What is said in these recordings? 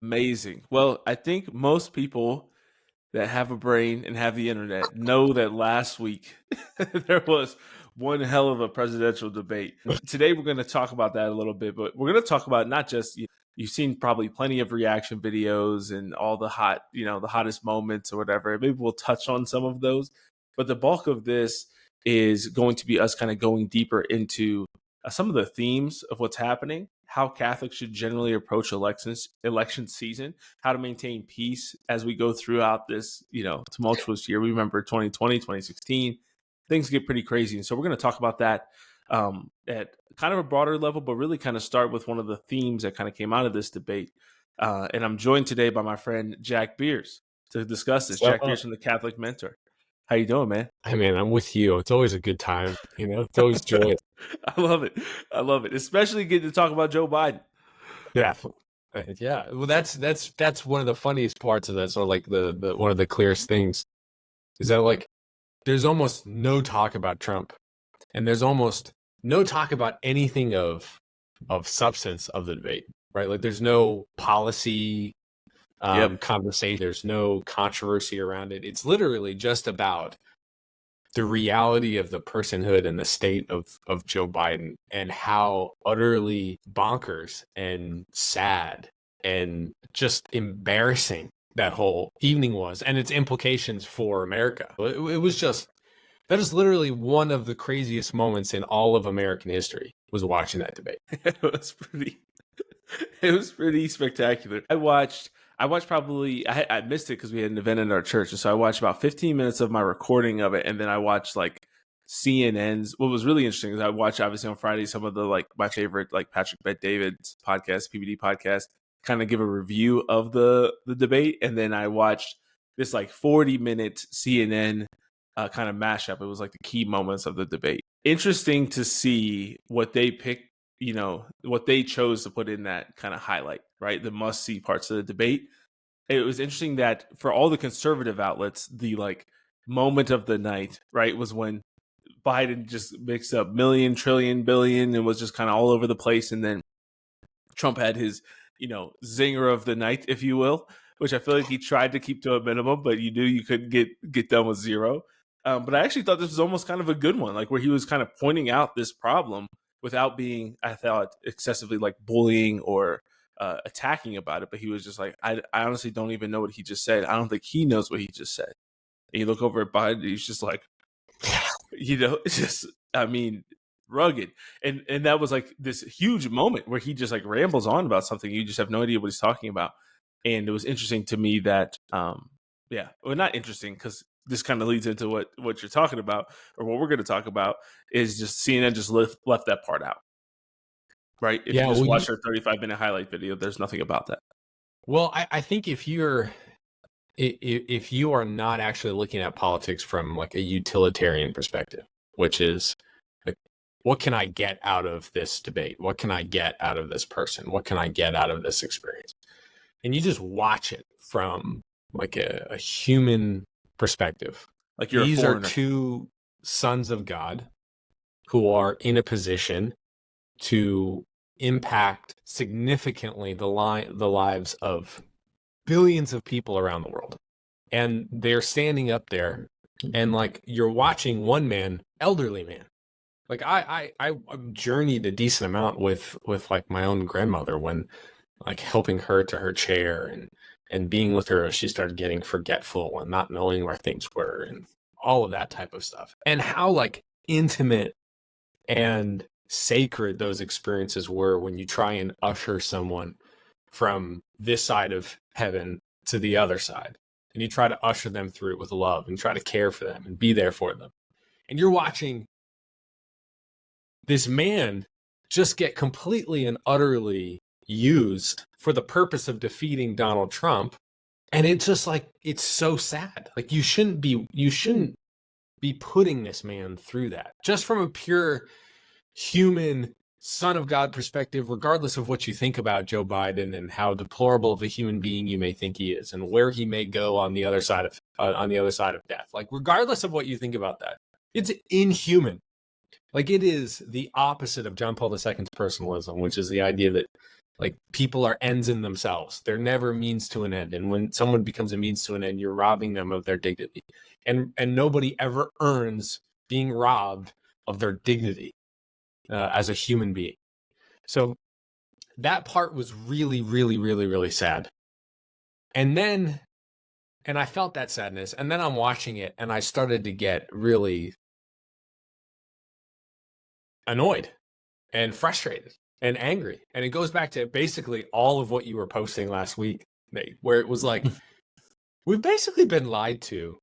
Amazing. Well, I think most people that have a brain and have the internet know that last week there was one hell of a presidential debate. Today we're going to talk about that a little bit, but we're going to talk about not just you've seen probably plenty of reaction videos and all the the hottest moments or whatever. Maybe we'll touch on some of those, but the bulk of this is going to be us kind of going deeper into some of the themes of what's happening, how Catholics should generally approach election season, how to maintain peace as we go throughout this, tumultuous year. We remember 2020, 2016, things get pretty crazy. And so we're going to talk about that at kind of a broader level, but really kind of start with one of the themes that kind of came out of this debate. And I'm joined today by my friend, Jack Beers, to discuss this. Jack Beers from the Catholic Mentor. How you doing, man? Hey, man, I'm with you. It's always a good time. It's always joyous. I love it. I love it. Especially getting to talk about Joe Biden. Yeah. Yeah. Well, that's one of the funniest parts of this, or like the one of the clearest things is that like there's almost no talk about Trump, and there's almost no talk about anything of substance of the debate, right? Like there's no policy conversation. There's no controversy around it. It's literally just about the reality of the personhood and the state of Joe Biden and how utterly bonkers and sad and just embarrassing that whole evening was, and its implications for America. It was just, that is literally one of the craziest moments in all of American history, was watching that debate. It was pretty spectacular. I watched probably, I missed it because we had an event in our church. And so I watched about 15 minutes of my recording of it. And then I watched like CNN's. What was really interesting is I watched obviously on Friday some of the like my favorite like Patrick Bet-David's podcast, PBD podcast, kind of give a review of the debate. And then I watched this like 40-minute CNN kind of mashup. It was like the key moments of the debate. Interesting to see what they picked, what they chose to put in that kind of highlight, right? The must-see parts of the debate. It was interesting that for all the conservative outlets, the like moment of the night, right, was when Biden just mixed up million, trillion, billion, and was just kind of all over the place. And then Trump had his, zinger of the night, if you will, which I feel like he tried to keep to a minimum, but you knew you couldn't get done with zero. But I actually thought this was almost kind of a good one, like where he was kind of pointing out this problem without being, I thought, excessively like bullying or attacking about it. But he was just like, I honestly don't even know what he just said. I don't think he knows what he just said. And you look over at Biden, he's just like, it's just, rugged. And that was like this huge moment where he just like rambles on about something. You just have no idea what he's talking about. And it was interesting to me that, not interesting because this kind of leads into what you're talking about, or what we're going to talk about, is just CNN just left that part out. Right? If you just watch their 35-minute highlight video, there's nothing about that. Well, I think if you are not actually looking at politics from like a utilitarian perspective, which is like, what can I get out of this debate? What can I get out of this person? What can I get out of this experience? And you just watch it from like a human perspective. Like these are two sons of God who are in a position to impact significantly the lives of billions of people around the world. And they're standing up there and like you're watching one man, elderly man. Like I journeyed a decent amount with like my own grandmother, when like helping her to her chair and being with her as she started getting forgetful and not knowing where things were and all of that type of stuff. And how like intimate and sacred those experiences were when you try and usher someone from this side of heaven to the other side. And you try to usher them through it with love and try to care for them and be there for them. And you're watching this man just get completely and utterly used for the purpose of defeating Donald Trump. And it's just like, it's so sad. Like you shouldn't be putting this man through that, just from a pure human son of God perspective, regardless of what you think about Joe Biden and how deplorable of a human being you may think he is and where he may go on the other side of death. Like regardless of what you think about that, it's inhuman. Like it is the opposite of John Paul II's personalism, which is the idea that Like people are ends in themselves. They're never means to an end. And when someone becomes a means to an end, you're robbing them of their dignity. And nobody ever earns being robbed of their dignity as a human being. So that part was really, really, really, really sad. And I felt that sadness. And then I'm watching it and I started to get really annoyed and frustrated and angry. And it goes back to basically all of what you were posting last week, Nate, where it was like, we've basically been lied to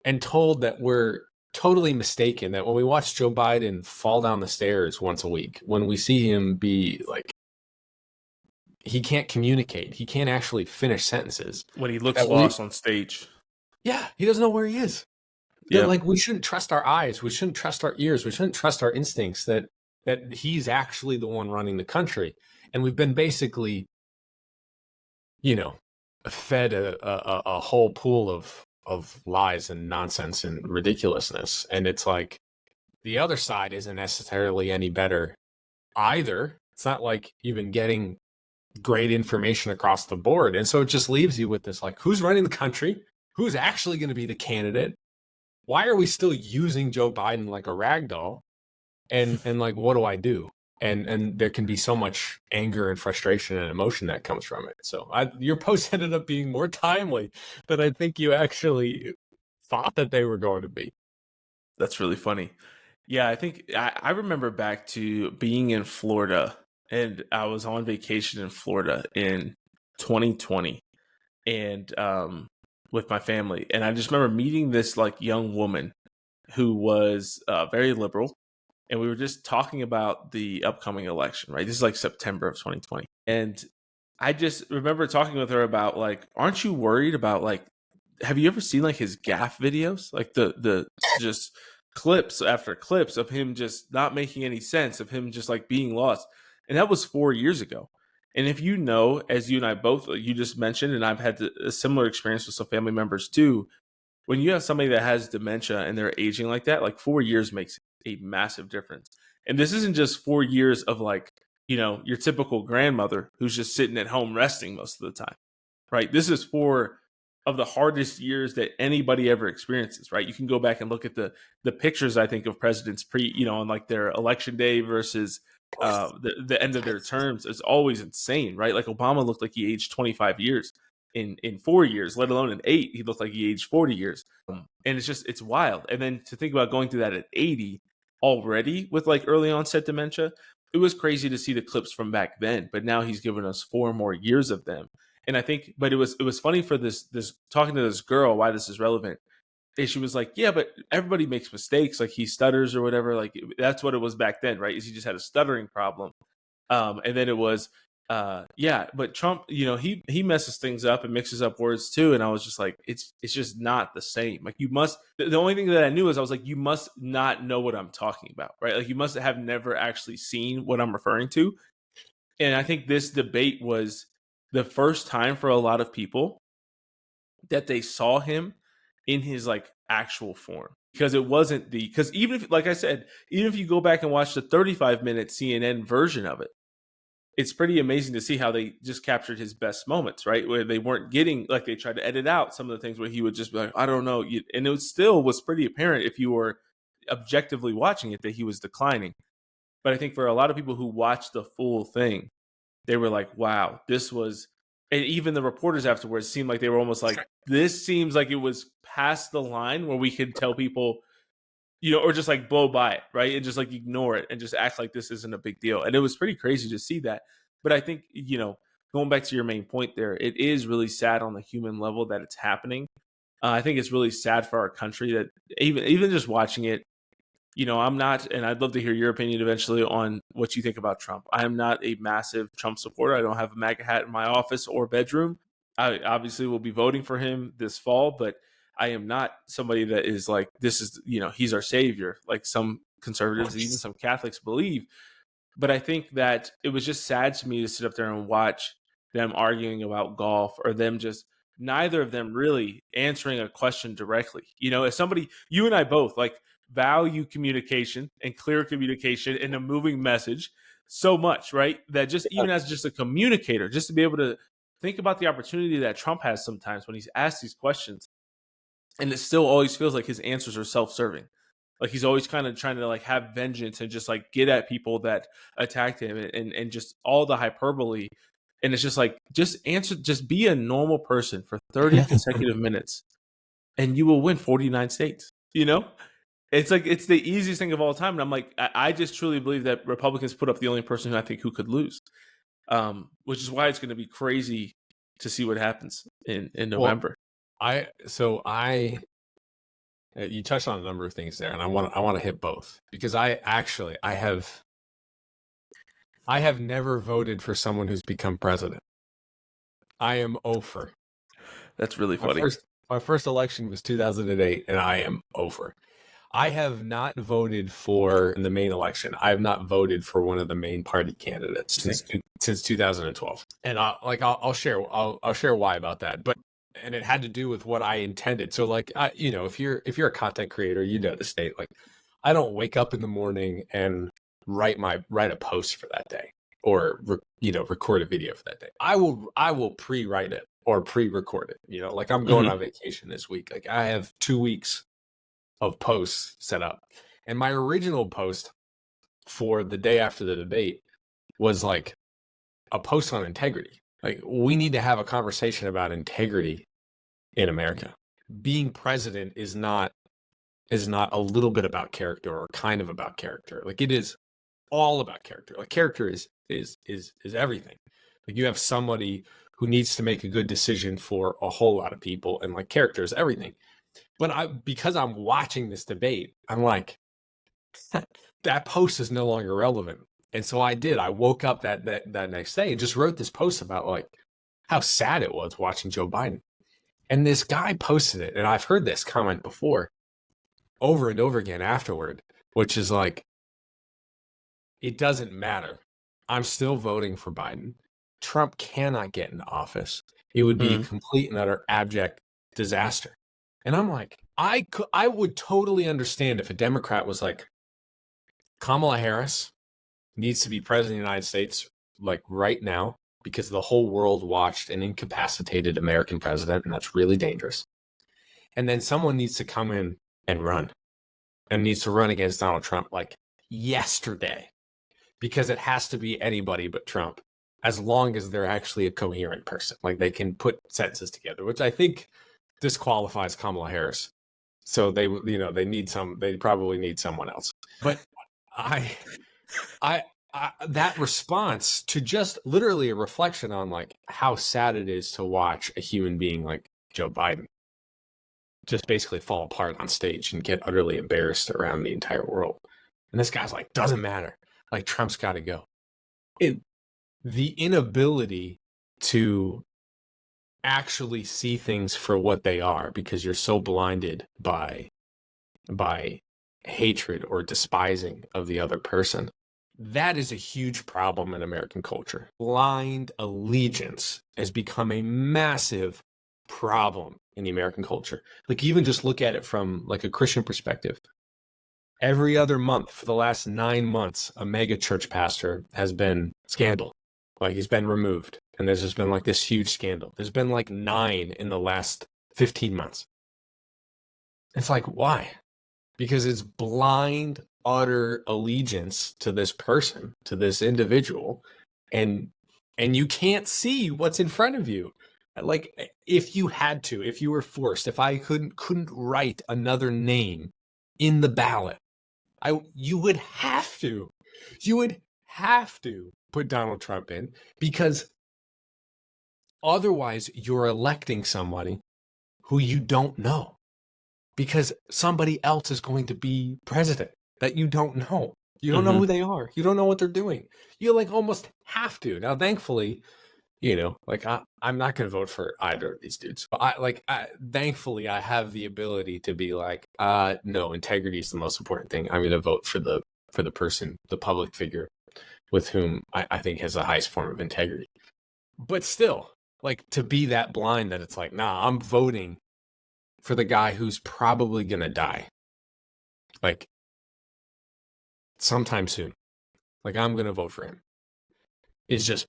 and told that we're totally mistaken, that when we watch Joe Biden fall down the stairs once a week, when we see him be like, he can't communicate, he can't actually finish sentences. When he looks lost on stage. Yeah, he doesn't know where he is. Yeah. Like, we shouldn't trust our eyes, we shouldn't trust our ears, we shouldn't trust our instincts that he's actually the one running the country. And we've been basically, fed a whole pool of lies and nonsense and ridiculousness. And it's like, the other side isn't necessarily any better either. It's not like you've been getting great information across the board. And so it just leaves you with this, like, who's running the country? Who's actually going to be the candidate? Why are we still using Joe Biden like a rag doll? And like, what do I do? And there can be so much anger and frustration and emotion that comes from it. So your posts ended up being more timely than I think you actually thought that they were going to be. That's really funny. Yeah, I think I remember back to being in Florida, and I was on vacation in Florida in 2020, and with my family, and I just remember meeting this like young woman who was very liberal, and we were just talking about the upcoming election. Right, this is like September of 2020, and I just remember talking with her about like, aren't you worried about like, have you ever seen like his gaffe videos, like the just clips after clips of him just not making any sense, of him just like being lost. And that was 4 years ago. And if you know, as you and I both, you just mentioned, and I've had a similar experience with some family members too, when you have somebody that has dementia and they're aging like that, like 4 years makes a massive difference. And this isn't just 4 years of like, your typical grandmother who's just sitting at home resting most of the time, right? This is 4 of the hardest years that anybody ever experiences, right? You can go back and look at the pictures, I think, of presidents on like their election day versus the end of their terms. It's always insane, right? Like Obama looked like he aged 25 years in 4 years, let alone in 8. He looked like he aged 40 years. And it's wild. And then to think about going through that at 80 already with like early onset dementia, it was crazy to see the clips from back then, but now he's given us 4 more years of them. And I think, but it was funny for this talking to this girl, why this is relevant. And she was like, yeah, but everybody makes mistakes. Like he stutters or whatever. Like that's what it was back then, right? Is he just had a stuttering problem. And then it was, yeah, but Trump, he messes things up and mixes up words too. And I was just like, it's just not the same. Like the only thing that I knew is I was like, you must not know what I'm talking about, right? Like you must have never actually seen what I'm referring to. And I think this debate was the first time for a lot of people that they saw him in his like actual form, because it wasn't because even if, like I said, even if you go back and watch the 35-minute CNN version of it, it's pretty amazing to see how they just captured his best moments, right? Where they weren't getting, like, they tried to edit out some of the things where he would just be like, I don't know. And it still was pretty apparent if you were objectively watching it that he was declining. But I think for a lot of people who watched the full thing, they were like, wow, this was, and even the reporters afterwards seemed like they were almost like, this seems like it was past the line where we could tell people, or just like blow by it, right? And just like ignore it and just act like this isn't a big deal. And it was pretty crazy to see that. But I think, going back to your main point there, it is really sad on the human level that it's happening. I think it's really sad for our country that even just watching it, I'm not, and I'd love to hear your opinion eventually on what you think about Trump. I am not a massive Trump supporter. I don't have a MAGA hat in my office or bedroom. I obviously will be voting for him this fall, but I am not somebody that is like, this is, he's our savior, like some conservatives, even some Catholics believe. But I think that it was just sad to me to sit up there and watch them arguing about golf, or them just, neither of them really answering a question directly. As somebody, you and I both like value communication and clear communication and a moving message. so much, right? That just even as just a communicator, just to be able to think about the opportunity that Trump has sometimes when he's asked these questions, and it still always feels like his answers are self-serving. Like he's always kind of trying to like have vengeance and just like get at people that attacked him, and just all the hyperbole. And it's just like, just be a normal person for 30 consecutive minutes and you will win 49 states. It's like, it's the easiest thing of all time. And I'm like, I just truly believe that Republicans put up the only person who I think who could lose, which is why it's going to be crazy to see what happens in November. You touched on a number of things there, and I want to hit both, because I have never voted for someone who's become president. I am over. That's really funny. My first election was 2008, and I am over. I have not voted for the main election. I have not voted for one of the main party candidates since 2012, and I'll share why about that. And it had to do with what I intended. So like, if you're a content creator, you know the state. Like, I don't wake up in the morning and write a post for that day, or record a video for that day. I will pre-write it or pre-record it. Like, I'm going on vacation this week. Like, I have 2 weeks of posts set up, and my original post for the day after the debate was like a post on integrity. Like, we need to have a conversation about integrity in America. Being president is not a little bit about character or kind of about character. Like, it is all about character. Like, character is everything. Like, you have somebody who needs to make a good decision for a whole lot of people, and like, character is everything. But because I'm watching this debate, I'm like, that post is no longer relevant. And so I woke up that next day and just wrote this post about like how sad it was watching Joe Biden. And this guy posted it, and I've heard this comment before over and over again afterward, which is like, it doesn't matter. I'm still voting for Biden. Trump cannot get into office. It would be a complete and utter abject disaster. And I'm like, I would totally understand if a Democrat was like, Kamala Harris needs to be president of the United States like right now, because the whole world watched an incapacitated American president, and that's really dangerous. And then someone needs to come in and run against Donald Trump like yesterday, because it has to be anybody but Trump, as long as they're actually a coherent person. Like, they can put sentences together, which I think disqualifies Kamala Harris. So they probably need someone else. But that response to just literally a reflection on like how sad it is to watch a human being like Joe Biden just basically fall apart on stage and get utterly embarrassed around the entire world. And this guy's like, doesn't matter. Like, Trump's got to go. The inability to actually see things for what they are, because you're so blinded by hatred or despising of the other person. That is a huge problem in American culture. Blind allegiance has become a massive problem in the American culture. Like, even just look at it from like a Christian perspective. Every other month for the last 9 months, a mega church pastor has been scandal. Like, he's been removed. And there's just been like this huge scandal. There's been like 9 in the last 15 months. It's like, why? Because it's blind, utter allegiance to this person, to this individual. And you can't see what's in front of you. Like, if you had to, if you were forced, if I couldn't write another name in the ballot, you would have to put Donald Trump in, because otherwise you're electing somebody who you don't know, because somebody else is going to be president that you don't know. You don't know who they are. You don't know what they're doing. You like almost have to. Now, thankfully, like I'm not going to vote for either of these dudes. But thankfully, I have the ability to be like, no, integrity is the most important thing. I'm going to vote for the person, the public figure with whom I think has the highest form of integrity. But still, like, to be that blind that it's like, nah, I'm voting for the guy who's probably going to die. Like, sometime soon. Like, I'm going to vote for him. is just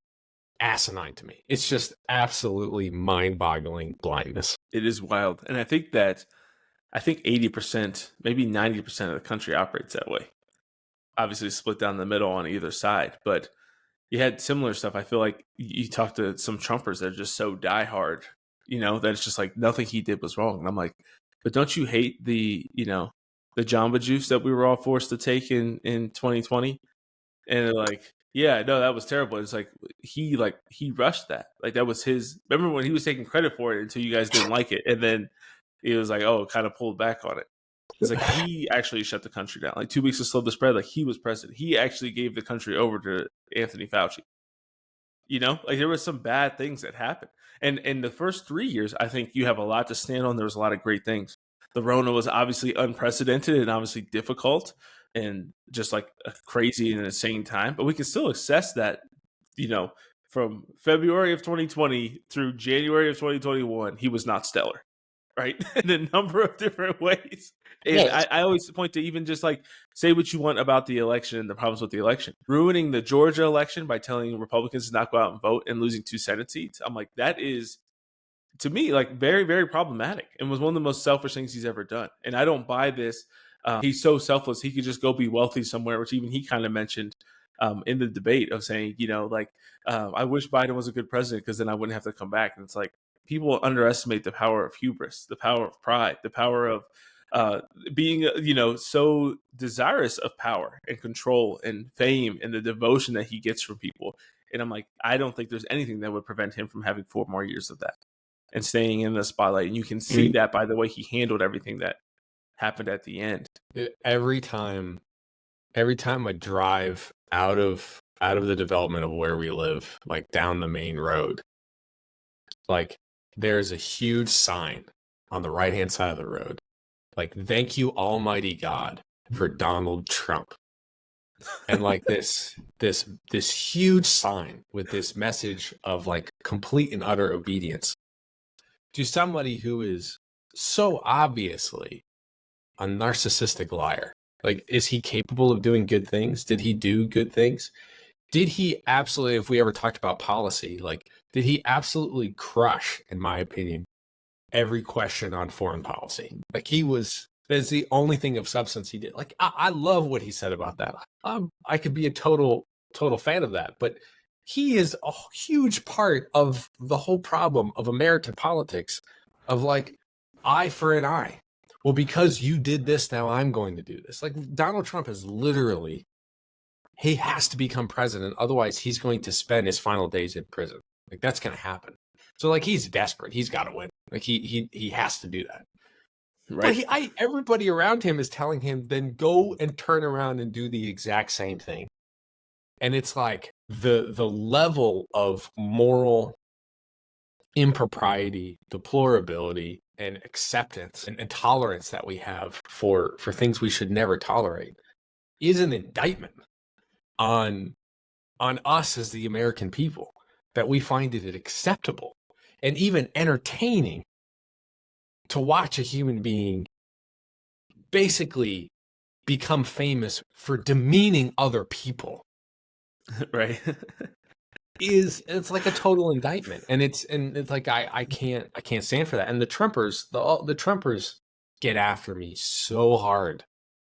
asinine to me. It's just absolutely mind-boggling blindness. It is wild. And I think 80%, maybe 90% of the country operates that way. Obviously split down the middle on either side, but you had similar stuff. I feel like you talk to some Trumpers that are just so diehard, that it's just like nothing he did was wrong. And I'm like, but don't you hate the Jamba Juice that we were all forced to take in 2020? And they're like, yeah, no, that was terrible. It's like he rushed that. Like that was his. Remember when he was taking credit for it until you guys didn't like it, and then he was like, oh, kind of pulled back on it. It's like he actually shut the country down. Like 2 weeks to slow the spread. Like he was president. He actually gave the country over to Anthony Fauci. Like there was some bad things that happened. And in the first 3 years, I think you have a lot to stand on. There was a lot of great things. The Rona was obviously unprecedented and obviously difficult and just like a crazy and insane time. But we can still assess that, from February of 2020 through January of 2021, he was not stellar, right? In a number of different ways. And Yes. I always point to even just like say what you want about the election and the problems with the election. Ruining the Georgia election by telling Republicans to not go out and vote and losing 2 Senate seats. I'm like, that is, to me, like very, very problematic and was one of the most selfish things he's ever done. And I don't buy this. He's so selfless. He could just go be wealthy somewhere, which even he kind of mentioned in the debate of saying, I wish Biden was a good president because then I wouldn't have to come back. And it's like people underestimate the power of hubris, the power of pride, the power of being, so desirous of power and control and fame and the devotion that he gets from people. And I'm like, I don't think there's anything that would prevent him from having 4 more years of that and staying in the spotlight. And you can see that by the way he handled everything that happened at the end. Every time I drive out of the development of where we live, like down the main road, like there's a huge sign on the right-hand side of the road. Like, thank you, Almighty God, for Donald Trump. And like this huge sign with this message of like complete and utter obedience to somebody who is so obviously a narcissistic liar. Like, is he capable of doing good things? Did he do good things? Did he absolutely, if we ever talked about policy, like, did he absolutely crush, in my opinion, every question on foreign policy? Like, that's the only thing of substance he did. Like, I love what he said about that. I could be a total fan of that. But he is a huge part of the whole problem of American politics of like, eye for an eye. Well, because you did this, now I'm going to do this. Like, Donald Trump is literally, he has to become president. Otherwise, he's going to spend his final days in prison. Like, that's going to happen. So, like, he's desperate. He's got to win. Like, he has to do that. Right. But everybody around him is telling him, then go and turn around and do the exact same thing. And it's like the level of moral impropriety, deplorability, and acceptance and tolerance that we have for things we should never tolerate is an indictment on us as the American people, that we find it acceptable and even entertaining to watch a human being basically become famous for demeaning other people. Right. It's like a total indictment, and it's like I can't stand for that. And the Trumpers get after me so hard.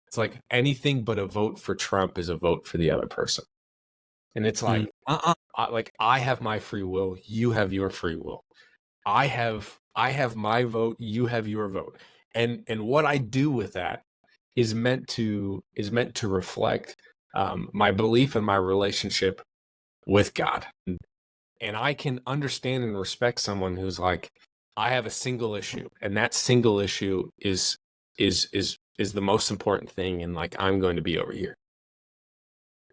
It's like anything but a vote for Trump is a vote for the other person. And it's like, like, I have my free will, you have your free will. I have my vote, you have your vote. And what I do with that is meant to reflect my belief and my relationship with God. And I can understand and respect someone who's like, I have a single issue, and that single issue is the most important thing, and like, I'm going to be over here.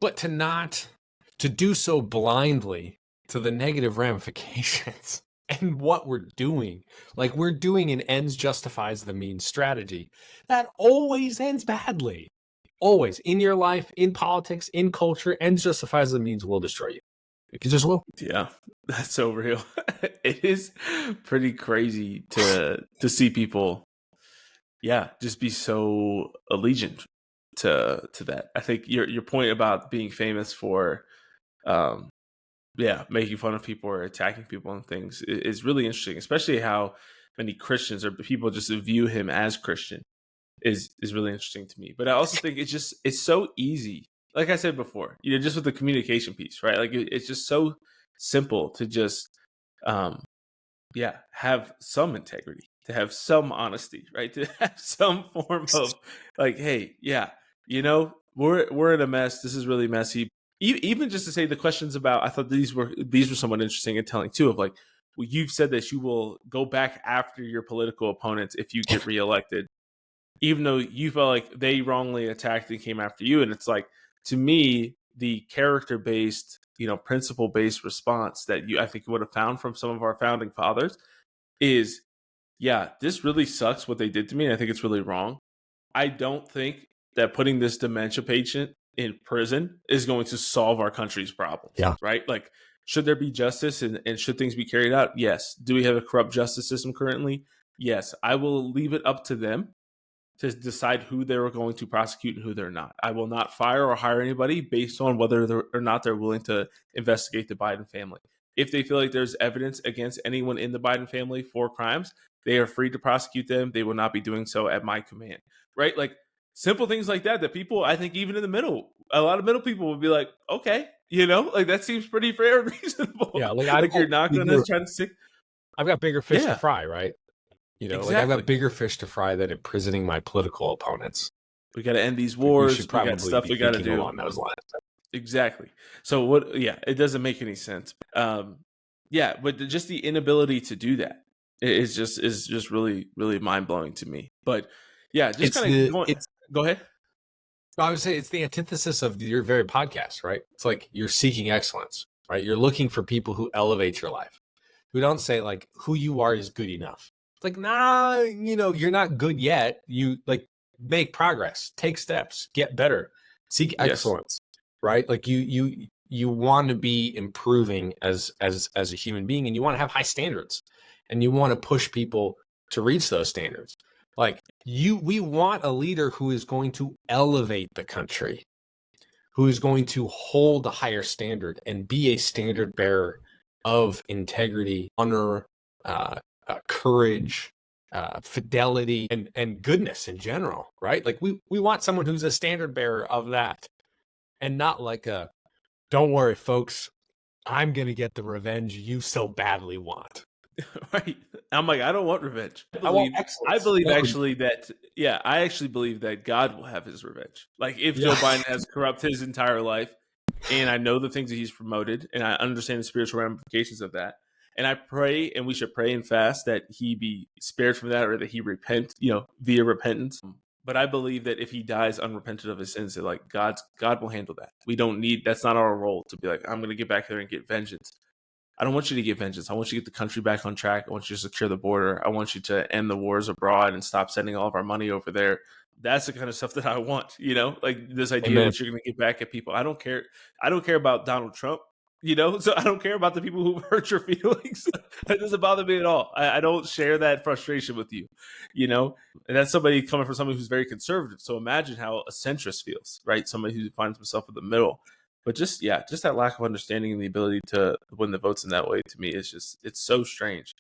But to do so blindly to the negative ramifications and what we're doing, like, we're doing an ends justifies the means strategy that always ends badly. Always, in your life, in politics, in culture, ends justifies the means will destroy you. It just will. Yeah, that's so real. It is pretty crazy to see people, just be so allegiant to that. I think your point about being famous for yeah, making fun of people or attacking people and things is really interesting, especially how many Christians or people just view him as Christian is really interesting to me. But I also think it's so easy. Like I said before, just with the communication piece, right? Like it's just so simple to just um yeah, have some integrity, to have some honesty, right? To have some form of like, hey, yeah, we're in a mess. This is really messy. Even just to say the questions about, I thought these were somewhat interesting and telling too. Of like, well, you've said that you will go back after your political opponents if you get reelected, even though you felt like they wrongly attacked and came after you. And it's like, to me, the character based, principle based response that I think you would have found from some of our founding fathers is, yeah, this really sucks what they did to me. And I think it's really wrong. I don't think that putting this dementia patient in prison is going to solve our country's problems. Yeah. Right. Like, should there be justice and should things be carried out? Yes. Do we have a corrupt justice system currently? Yes. I will leave it up to them to decide who they're going to prosecute and who they're not. I will not fire or hire anybody based on whether or not they're willing to investigate the Biden family. If they feel like there's evidence against anyone in the Biden family for crimes, they are free to prosecute them. They will not be doing so at my command. Right? Like, simple things like that people, I think, even in the middle, a lot of middle people would be like, okay, like that seems pretty fair and reasonable. Yeah, like like you're not going to try to stick. I've got bigger fish to Yeah, fry, right? Like I've exactly. got bigger fish to fry than imprisoning my political opponents. We got to end these We wars. should We got probably stuff be we got to thinking do. along those lines. Exactly. So what? Yeah, it doesn't make any sense. Yeah, but just the inability to do that is just really really mind blowing to me. But yeah, just kind of going. Go ahead. I would say it's the antithesis of your very podcast, right? It's like you're seeking excellence, right? You're looking for people who elevate your life, who don't say like who you are is good enough. It's like, nah, you're not good yet. You like make progress, take steps, get better, seek excellence, right? Like you want to be improving as a human being, and you want to have high standards, and you want to push people to reach those standards. Like we want a leader who is going to elevate the country, who is going to hold a higher standard and be a standard bearer of integrity, honor, courage, fidelity, and goodness in general, right? Like we want someone who's a standard bearer of that, and not like a, don't worry, folks, I'm going to get the revenge you so badly want. Right. I'm like, I don't want revenge. I want excellence. I believe actually that, I actually believe that God will have his revenge. Like, if Joe Biden has corrupted his entire life, and I know the things that he's promoted, and I understand the spiritual ramifications of that, and I pray, and we should pray and fast that he be spared from that, or that he repent, via repentance. But I believe that if he dies unrepentant of his sins, that like God will handle that. We don't need, that's not our role to be like, I'm going to get back there and get vengeance. I don't want you to get vengeance. I want you to get the country back on track. I want you to secure the border. I want you to end the wars abroad and stop sending all of our money over there. That's the kind of stuff that I want, like this idea Amen. that you're going to get back at people. I don't care. I don't care about Donald Trump, so I don't care about the people who hurt your feelings. That doesn't bother me at all. I don't share that frustration with you, and that's somebody coming from somebody who's very conservative. So imagine how a centrist feels, right? Somebody who finds himself in the middle. But just that lack of understanding and the ability to win the votes in that way, to me, is it's so strange.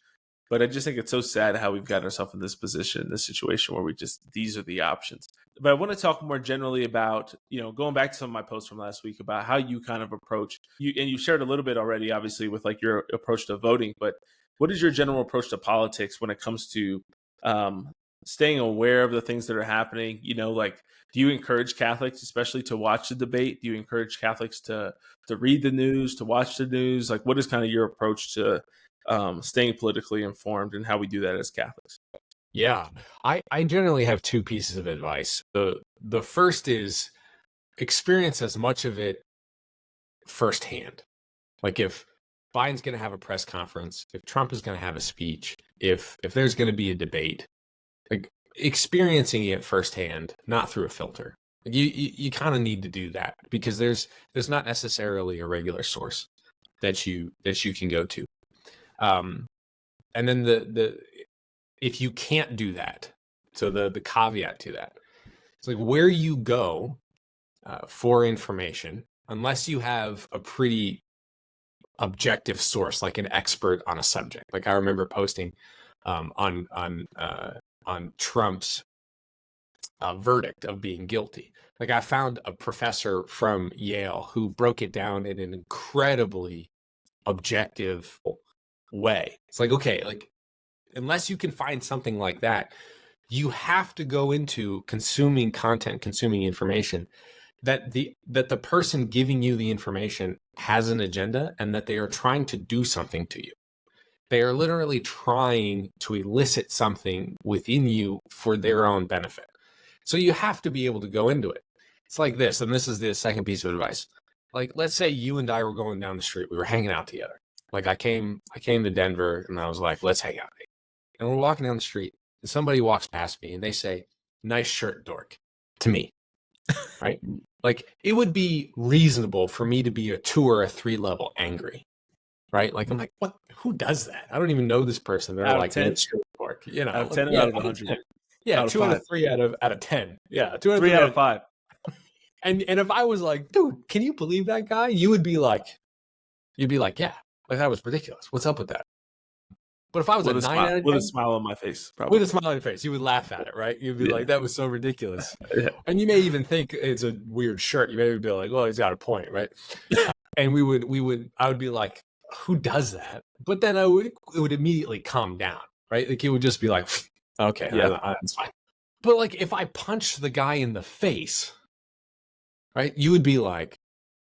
But I just think it's so sad how we've gotten ourselves in this position, this situation where these are the options. But I want to talk more generally about, going back to some of my posts from last week about how you kind of approach you, and you shared a little bit already, obviously, with like your approach to voting. But what is your general approach to politics when it comes to staying aware of the things that are happening? Like, do you encourage Catholics, especially, to watch the debate? Do you encourage Catholics to read the news, to watch the news? Like, what is kind of your approach to staying politically informed, and how we do that as Catholics? Yeah, I generally have two pieces of advice. The first is experience as much of it firsthand. Like if Biden's going to have a press conference, if Trump is going to have a speech, if there's going to be a debate, like experiencing it firsthand, not through a filter. Like you kind of need to do that, because there's not necessarily a regular source that you can go to. And then the if you can't do that, so the caveat to that, it's like where you go for information, unless you have a pretty objective source, like an expert on a subject. Like I remember posting on Trump's verdict of being guilty. Like I found a professor from Yale who broke it down in an incredibly objective way. It's like, okay, like unless you can find something like that, you have to go into consuming content, consuming information that the person giving you the information has an agenda and that they are trying to do something to you. They are literally trying to elicit something within you for their own benefit. So you have to be able to go into it. It's like this, and this is the second piece of advice. Like, let's say you and I were going down the street. We were hanging out together. Like I came to Denver and I was like, let's hang out. And we're walking down the street and somebody walks past me and they say, nice shirt, dork, to me, right? Like it would be reasonable for me to be a 2 or a 3 level angry, right? Like I'm like, what? Who does that? I don't even know this person. They're Out of like, 10? nice shirt, dork, you know, Out of 10 or yeah, out of 100? yeah, Out of 2 out of 5. 3 out of 10. Yeah, 2 out of 3 3 out of 5. And if I was like, dude, can you believe that guy? You'd be like, yeah, like that was ridiculous. What's up with that? But if I was With a a 9 smile, out of with 10, a smile on my face, probably. with a smile on your face, you would laugh at it, right? You'd be like, that was so ridiculous. Yeah. And you may even think it's a weird shirt. You may be like, well, he's got a point, right? And I would be like, who does that? But then it would immediately calm down, right? Like it would just be like, okay, Yeah. that's fine. But like if I punched the guy in the face, right? You would be like,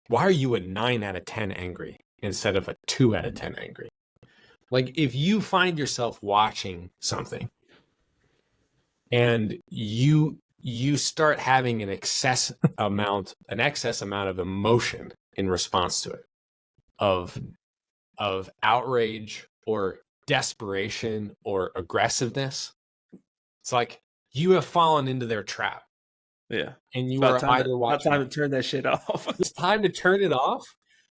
why are you a 9 out of 10 angry instead of a 2 out of 10 angry? Like if you find yourself watching something and you start having an excess amount of emotion in response to it, of outrage or desperation or aggressiveness, it's like you have fallen into their trap. Yeah. And you are either watching. About time to turn that shit off. It's time to turn it off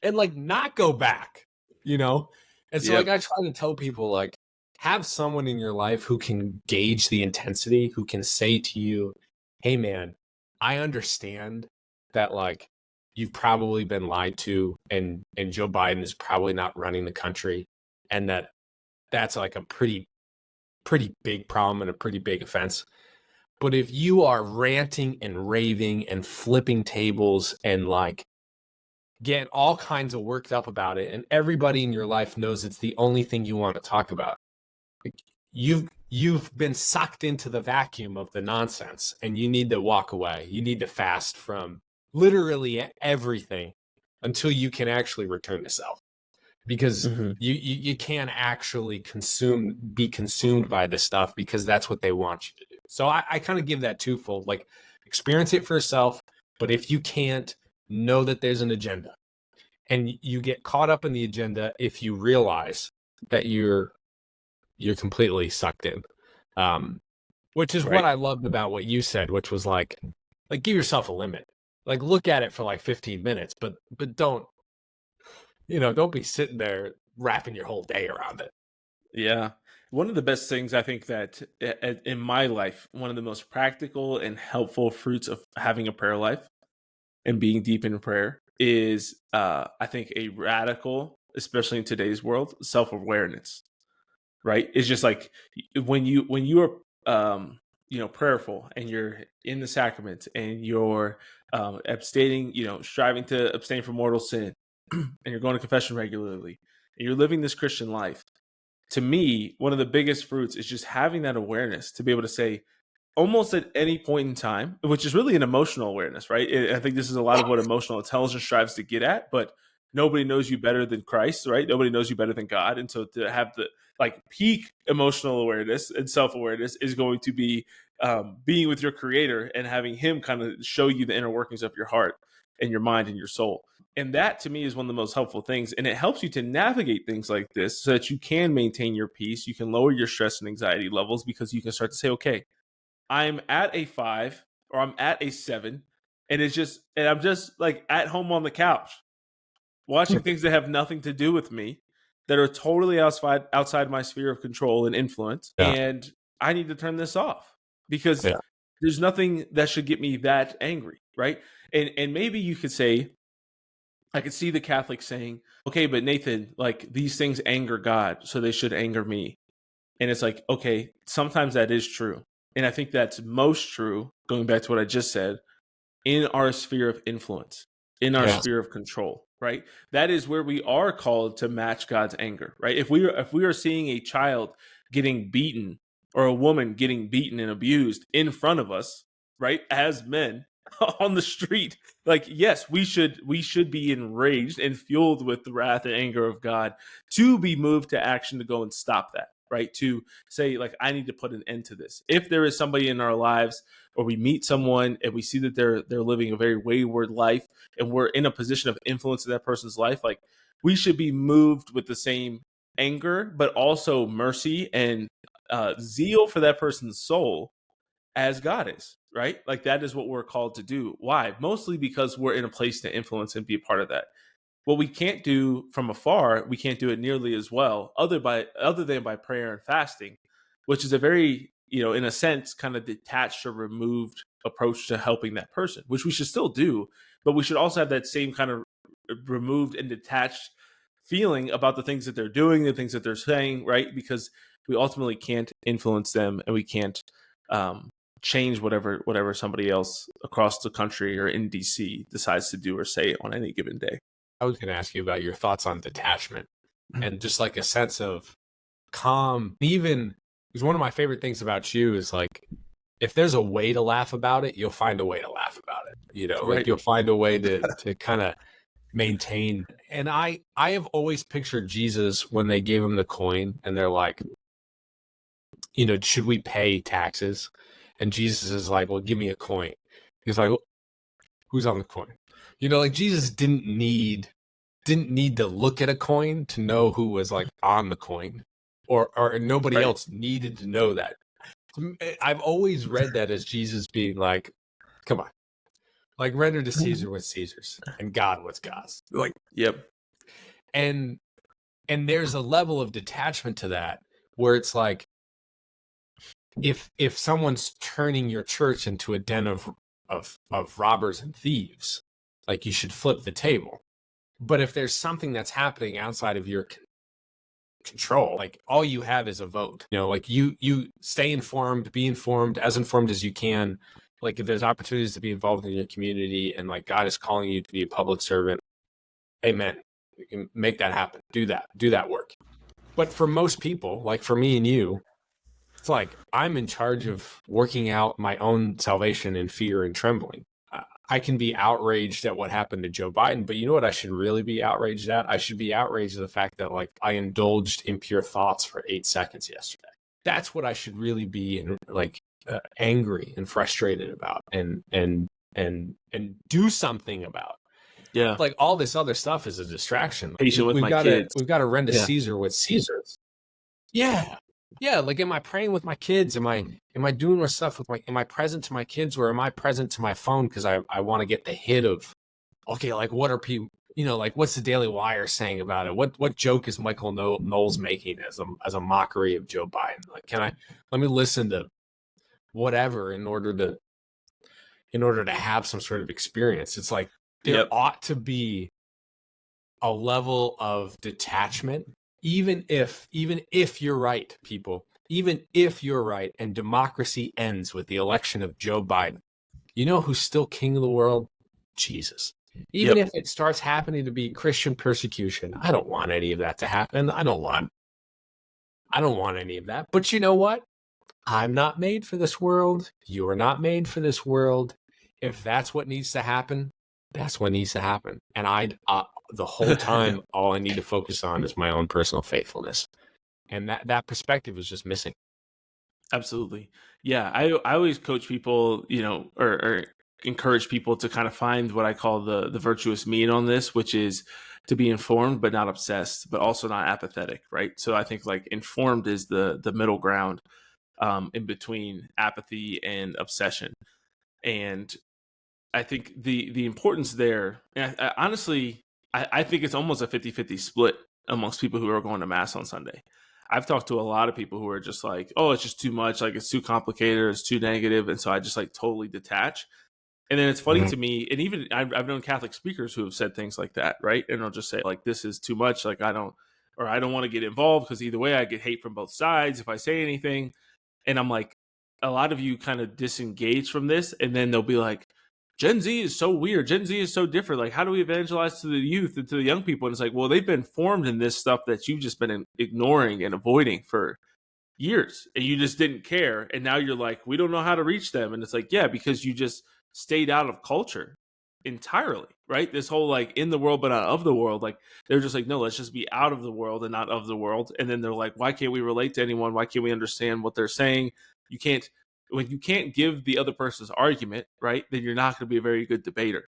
and like not go back, you know? And so like I try to tell people, like, have someone in your life who can gauge the intensity, who can say to you, hey man, I understand that like you've probably been lied to and Joe Biden is probably not running the country, and that's like a pretty big problem and a pretty big offense. But if you are ranting and raving and flipping tables and like get all kinds of worked up about it, and everybody in your life knows it's the only thing you want to talk about, like, you've been sucked into the vacuum of the nonsense, and you need to walk away. You need to fast from literally everything until you can actually return to self, because you can't actually be consumed by this stuff, because that's what they want you to do. So I kind of give that twofold, like experience it for yourself, but if you can't, know that there's an agenda, and you get caught up in the agenda if you realize that you're completely sucked in, which is what I loved about what you said, which was like give yourself a limit, like look at it for like 15 minutes, but don't be sitting there wrapping your whole day around it. Yeah. One of the best things I think that in my life, one of the most practical and helpful fruits of having a prayer life and being deep in prayer is, I think, a radical, especially in today's world, self-awareness, right? It's just like when you are, prayerful and you're in the sacrament and you're abstaining, striving to abstain from mortal sin, and you're going to confession regularly, and you're living this Christian life. To me, one of the biggest fruits is just having that awareness to be able to say, almost at any point in time, which is really an emotional awareness, right? I think this is a lot of what emotional intelligence strives to get at, but nobody knows you better than Christ, right? Nobody knows you better than God. And so to have the peak emotional awareness and self-awareness is going to be being with your creator and having him kind of show you the inner workings of your heart and your mind and your soul. And that to me is one of the most helpful things. And it helps you to navigate things like this so that you can maintain your peace. You can lower your stress and anxiety levels, because you can start to say, okay, I'm at a 5 or I'm at a 7, and I'm just like at home on the couch watching things that have nothing to do with me, that are totally outside my sphere of control and influence. Yeah. And I need to turn this off, because there's nothing that should get me that angry, right? And maybe you could say, I could see the Catholic saying, okay, but Nathan, like these things anger God, so they should anger me. And it's like, okay, sometimes that is true. And I think that's most true, going back to what I just said, in our sphere of influence, in our Yeah. sphere of control, right? That is where we are called to match God's anger, right? If we are seeing a child getting beaten or a woman getting beaten and abused in front of us, right, as men on the street, like yes, we should be enraged and fueled with the wrath and anger of God to be moved to action to go and stop that, right? To say like I need to put an end to this. If there is somebody in our lives or we meet someone and we see that they're living a very wayward life and we're in a position of influence in that person's life, like we should be moved with the same anger but also mercy and zeal for that person's soul as God is, right? Like that is what we're called to do. Why? Mostly because we're in a place to influence and be a part of that. What we can't do from afar, we can't do it nearly as well, other than by prayer and fasting, which is a very, in a sense, kind of detached or removed approach to helping that person, which we should still do, but we should also have that same kind of removed and detached feeling about the things that they're doing, the things that they're saying, right? Because we ultimately can't influence them, and we can't um, change whatever somebody else across the country or in DC decides to do or say on any given day. I was going to ask you about your thoughts on detachment and just like a sense of calm. Even because one of my favorite things about you is like, if there's a way to laugh about it, you'll find a way to laugh about it. Right. Like you'll find a way to kind of maintain. And I have always pictured Jesus when they gave him the coin and they're like, should we pay taxes? And Jesus is like, well, give me a coin. He's like, who's on the coin? Like Jesus didn't need to look at a coin to know who was like on the coin, or nobody Right. else needed to know that. I've always read that as Jesus being like, come on, like render to Caesar what's Caesar's and God what's God's. Like, Yep. and there's a level of detachment to that where it's like, if someone's turning your church into a den of robbers and thieves, like you should flip the table. But if there's something that's happening outside of your control, like all you have is a vote. Like you stay informed, be informed as you can. Like if there's opportunities to be involved in your community and like God is calling you to be a public servant, amen. You can make that happen. Do that work. But for most people, like for me and you, it's like I'm in charge of working out my own salvation in fear and trembling. I can be outraged at what happened to Joe Biden, but you know what I should really be outraged at? I should be outraged at the fact that like I indulged impure thoughts for 8 seconds yesterday. That's what I should really be angry and frustrated about and do something about. Yeah. Like all this other stuff is a distraction. Patient with my kids. We've got to render Yeah. Caesar what's Caesar's. Yeah. Yeah, like am I praying with my kids? Am I doing more stuff with am I present to my kids, or am I present to my phone because I want to get the hit of, okay, like what are people, like what's the Daily Wire saying about it? What joke is Michael Knowles making as a mockery of Joe Biden? Like let me listen to whatever in order to have some sort of experience. It's like there ought to be a level of detachment. Even if you're right, people, even if you're right and democracy ends with the election of Joe Biden, you know who's still king of the world? Jesus. Even if it starts happening to be Christian persecution, I don't want any of that to happen. I don't want any of that. But you know what? I'm not made for this world. You are not made for this world. If that's what needs to happen, that's what needs to happen. And the whole time, all I need to focus on is my own personal faithfulness. And that perspective is just missing. Absolutely. Yeah. I always coach people, or encourage people to kind of find what I call the virtuous mean on this, which is to be informed, but not obsessed, but also not apathetic. Right. So I think like informed is the middle ground in between apathy and obsession. And I think the importance there, and honestly, I think it's almost a 50-50 split amongst people who are going to mass on Sunday. I've talked to a lot of people who are just like, oh, it's just too much. Like it's too complicated. Or it's too negative. And so I just like totally detach. And then it's funny to me, and even I've known Catholic speakers who have said things like that, right? And they'll just say, like, this is too much. Like, I don't want to get involved because either way I get hate from both sides if I say anything. And I'm like, a lot of you kind of disengage from this, and then they'll be like, Gen Z is so weird. Gen Z is so different. Like, how do we evangelize to the youth and to the young people? And it's like, well, they've been formed in this stuff that you've just been ignoring and avoiding for years, and you just didn't care. And now you're like, we don't know how to reach them. And it's like, yeah, because you just stayed out of culture entirely, right? This whole like in the world but not of the world, like they're just like, no, let's just be out of the world and not of the world. And then they're like, why can't we relate to anyone? Why can't we understand what they're saying? You can't, when you can't give the other person's argument, right, then you're not going to be a very good debater,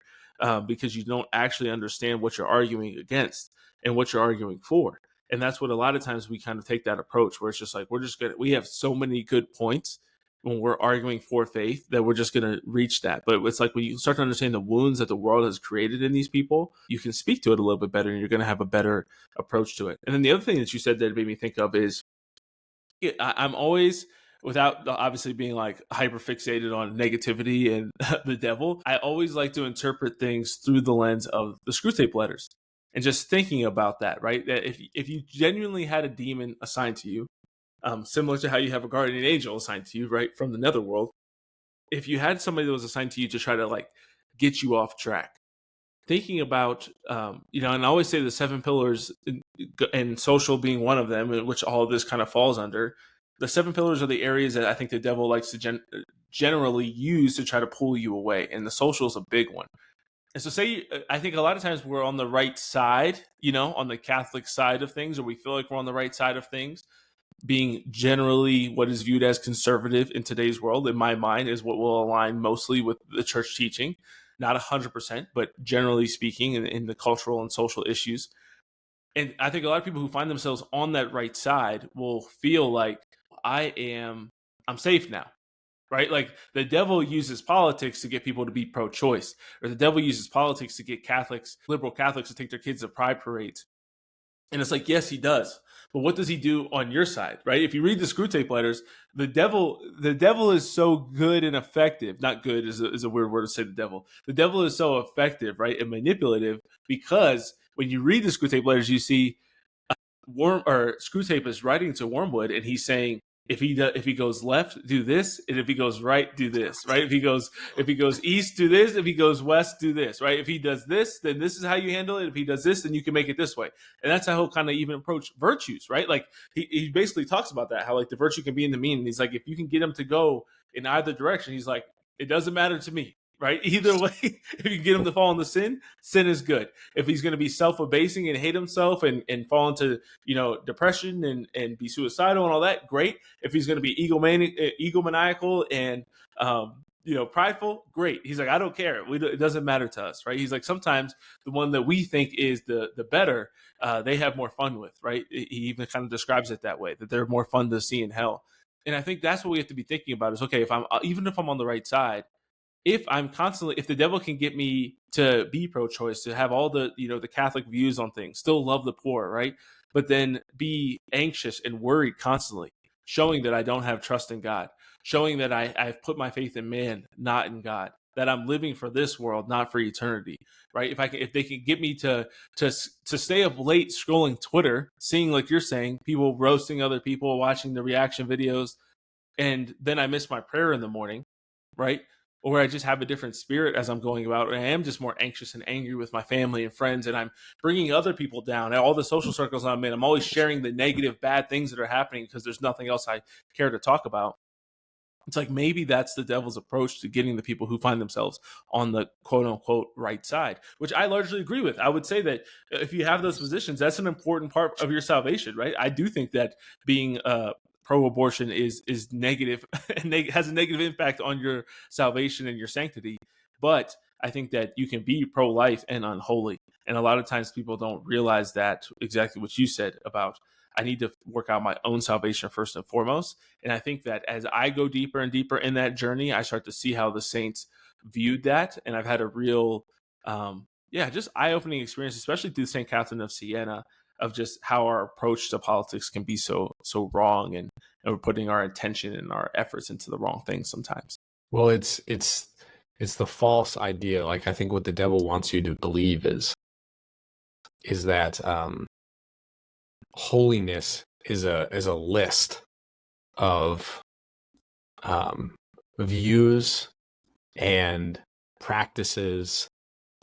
because you don't actually understand what you're arguing against and what you're arguing for. And that's what a lot of times we kind of take that approach where it's just like, we have so many good points when we're arguing for faith that we're just going to reach that. But it's like when you start to understand the wounds that the world has created in these people, you can speak to it a little bit better, and you're going to have a better approach to it. And then the other thing that you said that made me think of is, I'm always, without obviously being like hyper fixated on negativity and the devil, I always like to interpret things through the lens of the screw tape letters and just thinking about that, right? That if you genuinely had a demon assigned to you, similar to how you have a guardian angel assigned to you, right, from the netherworld, if you had somebody that was assigned to you to try to like get you off track, thinking about, and I always say the 7 pillars and social being one of them, which all of this kind of falls under. The 7 pillars are the areas that I think the devil likes to generally use to try to pull you away. And the social is a big one. And so I think a lot of times we're on the right side, on the Catholic side of things, or we feel like we're on the right side of things. Being generally what is viewed as conservative in today's world, in my mind, is what will align mostly with the church teaching. Not 100%, but generally speaking, in the cultural and social issues. And I think a lot of people who find themselves on that right side will feel like, I'm safe now, right? Like the devil uses politics to get people to be pro-choice, or the devil uses politics to get liberal Catholics to take their kids to pride parades. And it's like, yes, he does. But what does he do on your side, right? If you read the screw tape letters, the devil is so good and effective. Not good is a weird word to say the devil. The devil is so effective, right, and manipulative, because when you read the screw tape letters, you see screw tape is writing to Wormwood, and he's saying, if he goes left, do this, and if he goes right, do this, right? If he goes east, do this. If he goes west, do this, right? If he does this, then this is how you handle it. If he does this, then you can make it this way. And that's how he'll kind of even approach virtues, right? Like he basically talks about that, how like the virtue can be in the mean. And he's like, if you can get him to go in either direction, he's like, it doesn't matter to me. Right? Either way, if you get him to fall into sin is good. If he's going to be self-abasing and hate himself and fall into, depression and be suicidal and all that, great. If he's going to be egomaniacal and, prideful, great. He's like, I don't care. It doesn't matter to us, right? He's like, sometimes the one that we think is the better, they have more fun with, right? He even kind of describes it that way, that they're more fun to see in hell. And I think that's what we have to be thinking about is, okay, even if I'm on the right side, if the devil can get me to be pro-choice, to have all the, the Catholic views on things, still love the poor, right? But then be anxious and worried constantly, showing that I don't have trust in God, showing that I've put my faith in man, not in God, that I'm living for this world, not for eternity, right? If they can get me to stay up late scrolling Twitter, seeing, like you're saying, people roasting other people, watching the reaction videos, and then I miss my prayer in the morning, right? Or I just have a different spirit as I'm going about, and I am just more anxious and angry with my family and friends, and I'm bringing other people down. All the social circles I'm in, I'm always sharing the negative, bad things that are happening because there's nothing else I care to talk about. It's like maybe that's the devil's approach to getting the people who find themselves on the quote unquote right side, which I largely agree with. I would say that if you have those positions, that's an important part of your salvation, right? I do think that being pro-abortion is negative and has a negative impact on your salvation and your sanctity. But I think that you can be pro-life and unholy. And a lot of times people don't realize that, exactly what you said about, I need to work out my own salvation first and foremost. And I think that as I go deeper and deeper in that journey, I start to see how the saints viewed that. And I've had a real, just eye-opening experience, especially through St. Catherine of Siena, of just how our approach to politics can be so wrong, and we're putting our attention and our efforts into the wrong things sometimes. Well, it's It's the false idea. Like, I think what the devil wants you to believe is that holiness is a list of views and practices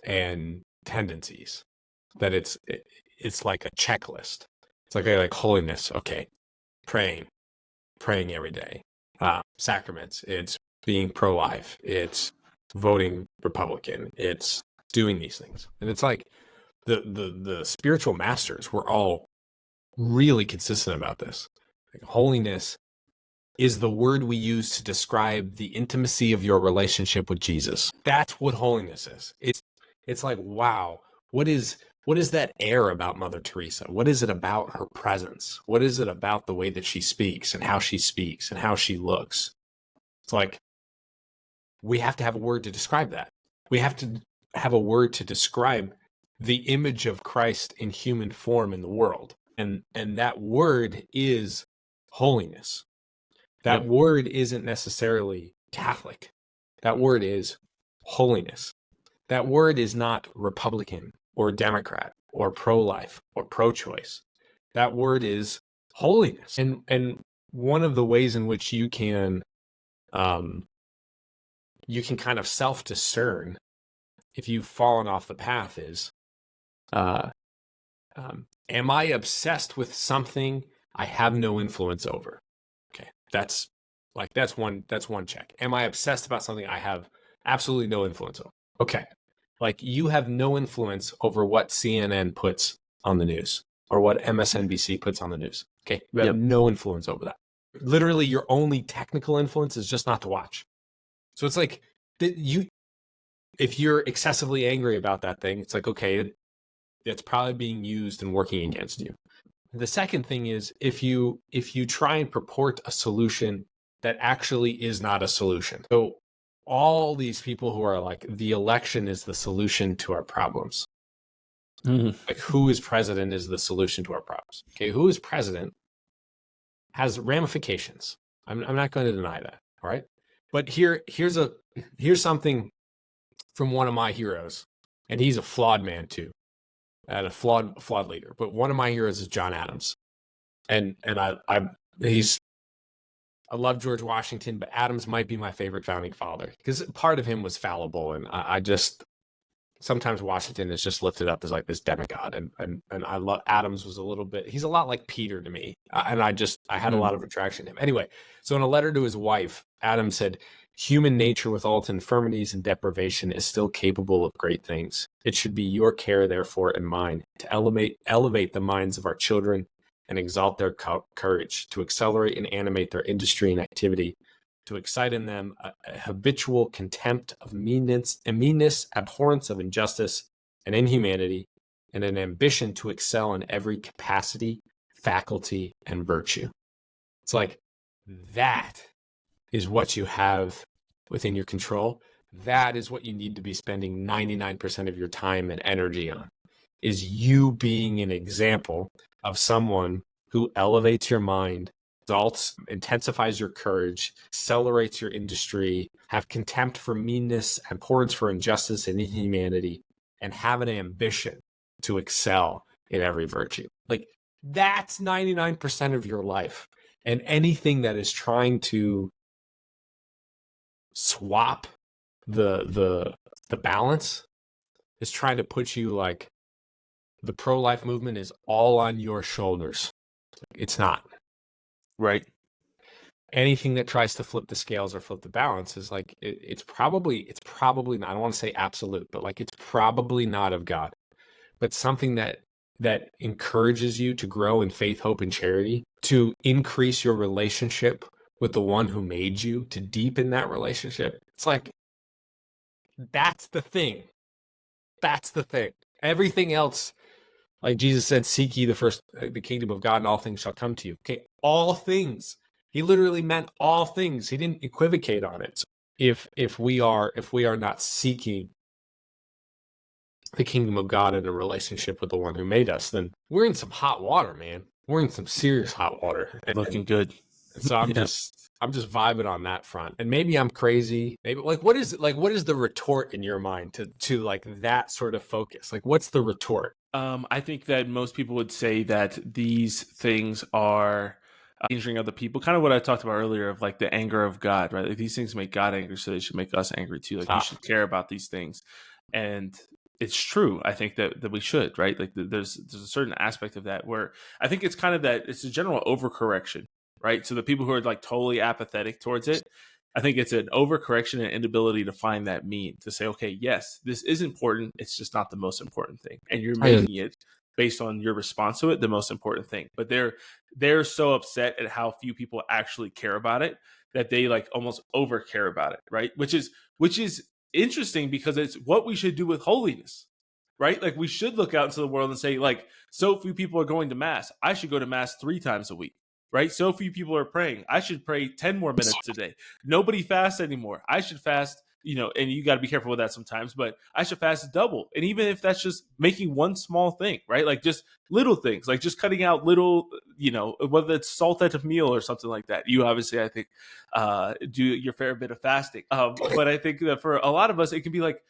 and tendencies. That it's like a checklist. It's like holiness. Okay, praying every day. Sacraments. It's being pro-life. It's voting Republican. It's doing these things, and it's like the spiritual masters were all really consistent about this. Like, holiness is the word we use to describe the intimacy of your relationship with Jesus. That's what holiness is. It's like, wow, what is that air about Mother Teresa? What is it about her presence? What is it about the way that she speaks and how she looks? It's like, we have to have a word to describe that. We have to have a word to describe the image of Christ in human form in the world. And that word is holiness. That word isn't necessarily Catholic. That word is holiness. That word is not Republican or Democrat or pro-life or pro-choice. That word is holiness. And one of the ways in which you can kind of self-discern if you've fallen off the path is, am I obsessed with something I have no influence over? Okay, that's one check. Am I obsessed about something I have absolutely no influence over? Okay, like, you have no influence over what CNN puts on the news or what MSNBC puts on the news. Okay, you have no influence over that. Literally, your only technical influence is just not to watch. So it's like, if you're excessively angry about that thing, it's like, okay, it's probably being used and working against you. The second thing is, if you try and purport a solution that actually is not a solution. So all these people who are like, the election is the solution to our problems. Like, who is president is the solution to our problems. Okay, who is president has ramifications. I'm not going to deny that. All right, but here's something from one of my heroes, and he's a flawed man too, and a flawed leader. But one of my heroes is John Adams, and I love George Washington, but Adams might be my favorite founding father because part of him was fallible, and I just sometimes Washington is just lifted up as like this demigod, and I love Adams was a little bit. He's a lot like Peter to me, and I had a lot of attraction to him. Anyway, so in a letter to his wife, Adams said, "Human nature, with all its infirmities and deprivation, is still capable of great things. It should be your care, therefore, and mine, to elevate the minds of our children and exalt their courage, to accelerate and animate their industry and activity, to excite in them a habitual contempt of meanness, abhorrence of injustice and inhumanity, and an ambition to excel in every capacity, faculty, and virtue." It's like, that is what you have within your control. That is what you need to be spending 99% of your time and energy on, is you being an example of someone who elevates your mind, exalts, intensifies your courage, accelerates your industry, have contempt for meanness, abhorrence for injustice and inhumanity, and have an ambition to excel in every virtue. Like, that's 99% of your life. And anything that is trying to swap the balance is trying to put you like, the pro-life movement is all on your shoulders. It's not. Right. Anything that tries to flip the scales or flip the balance is like, it's probably not, I don't want to say absolute, but like, it's probably not of God, but something that encourages you to grow in faith, hope, and charity, to increase your relationship with the one who made you, to deepen that relationship. It's like, that's the thing. That's the thing. Everything else, like Jesus said, seek ye the kingdom of God, and all things shall come to you. Okay, all things. He literally meant all things. He didn't equivocate on it. So if we are not seeking the kingdom of God in a relationship with the one who made us, then we're in some hot water, man. We're in some serious hot water. Looking good. So I'm just vibing on that front. And maybe I'm crazy. Maybe what is the retort in your mind to like that sort of focus? Like what's the retort? I think that most people would say that these things are injuring other people. Kind of what I talked about earlier of like the anger of God, right? Like these things make God angry, so they should make us angry too. Like we should care about these things, and it's true. I think that we should, right? Like there's a certain aspect of that where I think it's kind of that it's a general overcorrection, right? So the people who are like totally apathetic towards it, I think it's an overcorrection and inability to find that mean to say, okay, yes, this is important. It's just not the most important thing. And you're making it based on your response to it, the most important thing. But they're so upset at how few people actually care about it that they like almost over care about it. Right. Which is interesting because it's what we should do with holiness. Right. Like we should look out into the world and say, like, so few people are going to mass. I should go to mass 3 times a week. Right. So few people are praying. I should pray 10 more minutes a day. Nobody fasts anymore. I should fast, and you got to be careful with that sometimes, but I should fast double. And even if that's just making one small thing, right? Like just little things, like just cutting out little, whether it's salt at a meal or something like that. You obviously, I think, do your fair bit of fasting. But I think that for a lot of us, it can be like,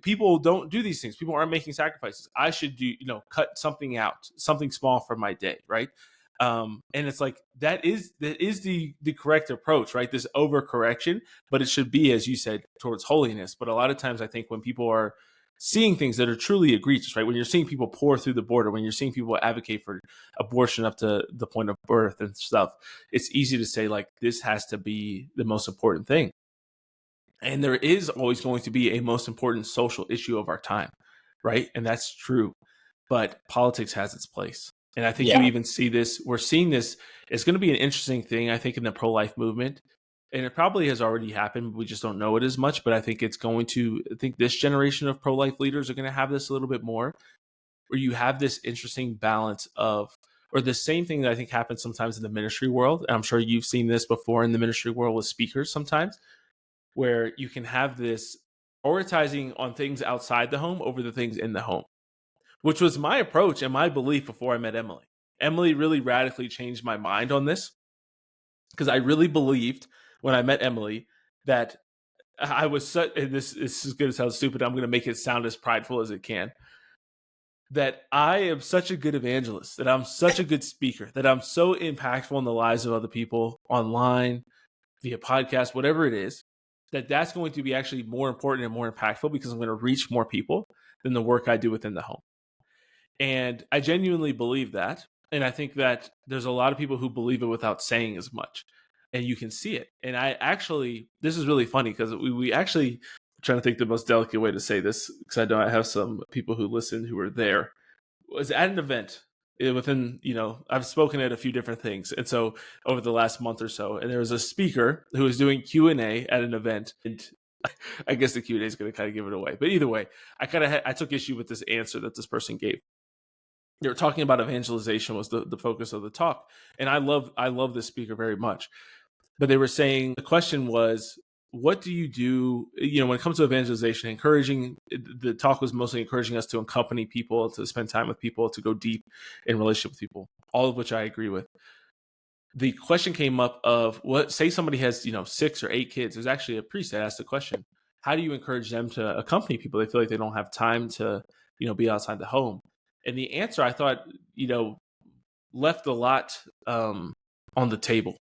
people don't do these things. People aren't making sacrifices. I should do, cut something out, something small for my day, right? And it's like that is the correct approach, right? This overcorrection, but it should be, as you said, towards holiness. But a lot of times I think when people are seeing things that are truly egregious, right? When you're seeing people pour through the border, when you're seeing people advocate for abortion up to the point of birth and stuff, it's easy to say like this has to be the most important thing. And there is always going to be a most important social issue of our time, right? And that's true. But politics has its place. And I think you even see this. We're seeing this. It's going to be an interesting thing, I think, in the pro-life movement. And it probably has already happened. We just don't know it as much. But I think it's going to, I think this generation of pro-life leaders are going to have this a little bit more, where you have this interesting balance of, or the same thing that I think happens sometimes in the ministry world. And I'm sure you've seen this before in the ministry world with speakers sometimes, where you can have this prioritizing on things outside the home over the things in the home, which was my approach and my belief before I met Emily. Emily really radically changed my mind on this because I really believed when I met Emily that I was such, and this is going to sound stupid, I'm going to make it sound as prideful as it can, that I am such a good evangelist, that I'm such a good speaker, that I'm so impactful in the lives of other people online, via podcast, whatever it is, that's going to be actually more important and more impactful because I'm going to reach more people than the work I do within the home. And I genuinely believe that. And I think that there's a lot of people who believe it without saying as much. And you can see it. And I actually, this is really funny because we actually, I'm trying to think the most delicate way to say this, because I know I have some people who listen who were there, was at an event within, I've spoken at a few different things. And so over the last month or so, and there was a speaker who was doing Q&A at an event. And I guess the Q&A is going to kind of give it away. But either way, I took issue with this answer that this person gave. They were talking about evangelization was the focus of the talk. And I love this speaker very much. But they were saying the question was, what do you do, when it comes to evangelization, the talk was mostly encouraging us to accompany people, to spend time with people, to go deep in relationship with people, all of which I agree with. The question came up of say somebody has, 6 or 8 kids. There's actually a priest that asked the question, how do you encourage them to accompany people? They feel like they don't have time to, be outside the home. And the answer, I thought, left a lot on the table,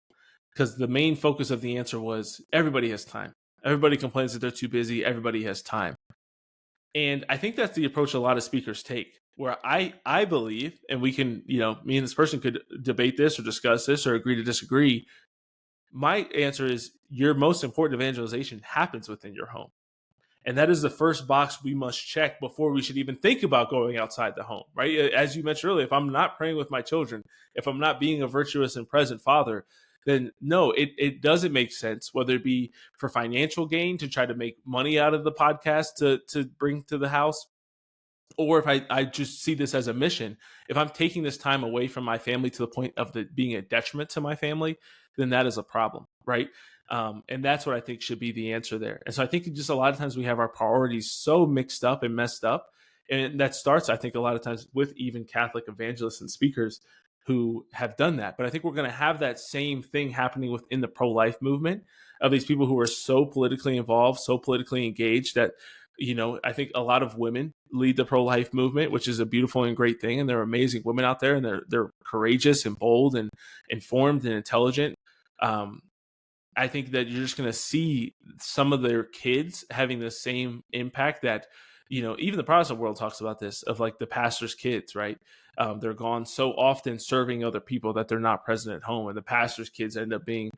because the main focus of the answer was everybody has time. Everybody complains that they're too busy. Everybody has time. And I think that's the approach a lot of speakers take, where I believe, and we can, me and this person could debate this or discuss this or agree to disagree. My answer is your most important evangelization happens within your home. And that is the first box we must check before we should even think about going outside the home, right? As you mentioned earlier, if I'm not praying with my children, if I'm not being a virtuous and present father, then no, it doesn't make sense, whether it be for financial gain to try to make money out of the podcast to bring to the house, or if I just see this as a mission. If I'm taking this time away from my family to the point of being a detriment to my family, then that is a problem, right? And that's what I think should be the answer there. And so I think just a lot of times we have our priorities so mixed up and messed up. And that starts, I think, a lot of times with even Catholic evangelists and speakers, who have done that. But I think we're going to have that same thing happening within the pro-life movement, of these people who are so politically involved, so politically engaged that, I think a lot of women lead the pro-life movement, which is a beautiful and great thing. And there are amazing women out there, and they're courageous and bold and informed and intelligent. I think that you're just going to see some of their kids having the same impact that, even the Protestant world talks about this, of like the pastor's kids, right? They're gone so often serving other people that they're not present at home. And the pastor's kids end up being,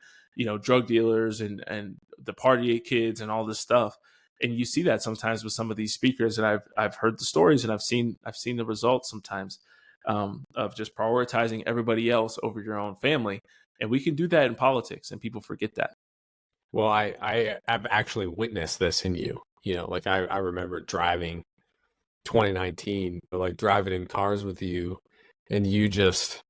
drug dealers and the party kids and all this stuff. And you see that sometimes with some of these speakers. And I've heard the stories, and I've seen the results sometimes, of just prioritizing everybody else over your own family. And we can do that in politics, and people forget that. Well, I have actually witnessed this in you. Like I remember driving 2019, like driving in cars with you, and you just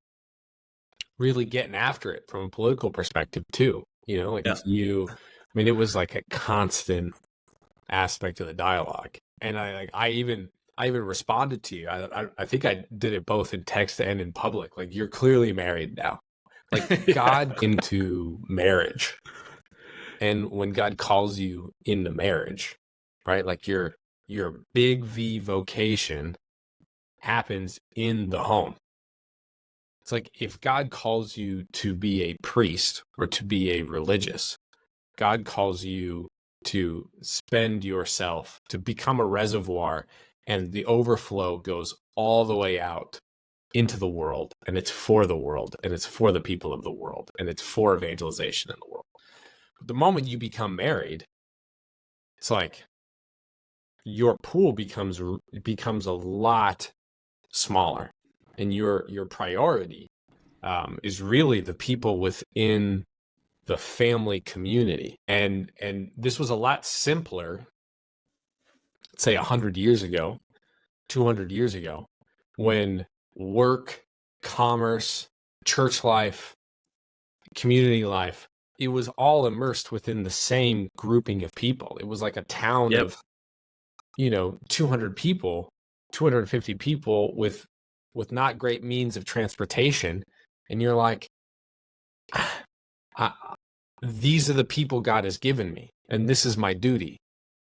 really getting after it from a political perspective too. Like Yeah. I mean, it was like a constant aspect of the dialogue. And I even responded to you. I think I did it both in text and in public. Like, you're clearly married now. Like, God into marriage. And when God calls you into marriage, right? Like your big V vocation happens in the home. It's like, if God calls you to be a priest or to be a religious, God calls you to spend yourself, to become a reservoir, and the overflow goes all the way out into the world, and it's for the world, and it's for the people of the world, and it's for evangelization in the world. But the moment you become married, it's like your pool becomes a lot smaller, and your priority is really the people within the family community. And this was a lot simpler, say 100 years ago, 200 years ago, when work, commerce, church life, community life, it was all immersed within the same grouping of people. It was like a town Yep. of 200 people, 250 people with not great means of transportation. And you're like, these are the people God has given me, and this is my duty.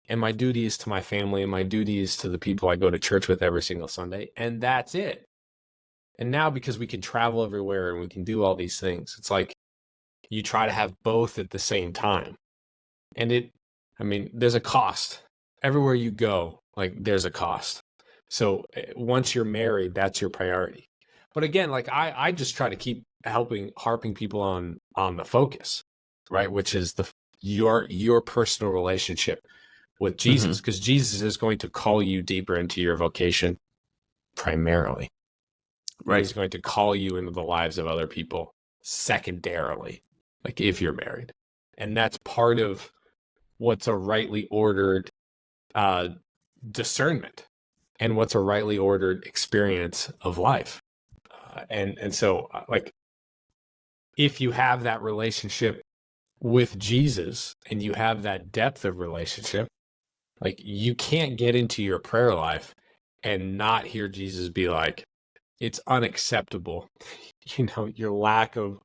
And my duty is to my family, and my duty is to the people I go to church with every single Sunday. And that's it. And now, because we can travel everywhere and we can do all these things, it's like you try to have both at the same time. And there's a cost. Everywhere you go, like, there's a cost. So once you're married, that's your priority. But again, like, I just try to keep harping people on the focus, right? Which is your personal relationship with Jesus, because Jesus is going to call you deeper into your vocation primarily. Right. He's going to call you into the lives of other people secondarily, like if you're married. And that's part of what's a rightly ordered discernment, and what's a rightly ordered experience of life. And so, like, if you have that relationship with Jesus and you have that depth of relationship, like, you can't get into your prayer life and not hear Jesus be like, it's unacceptable, your lack of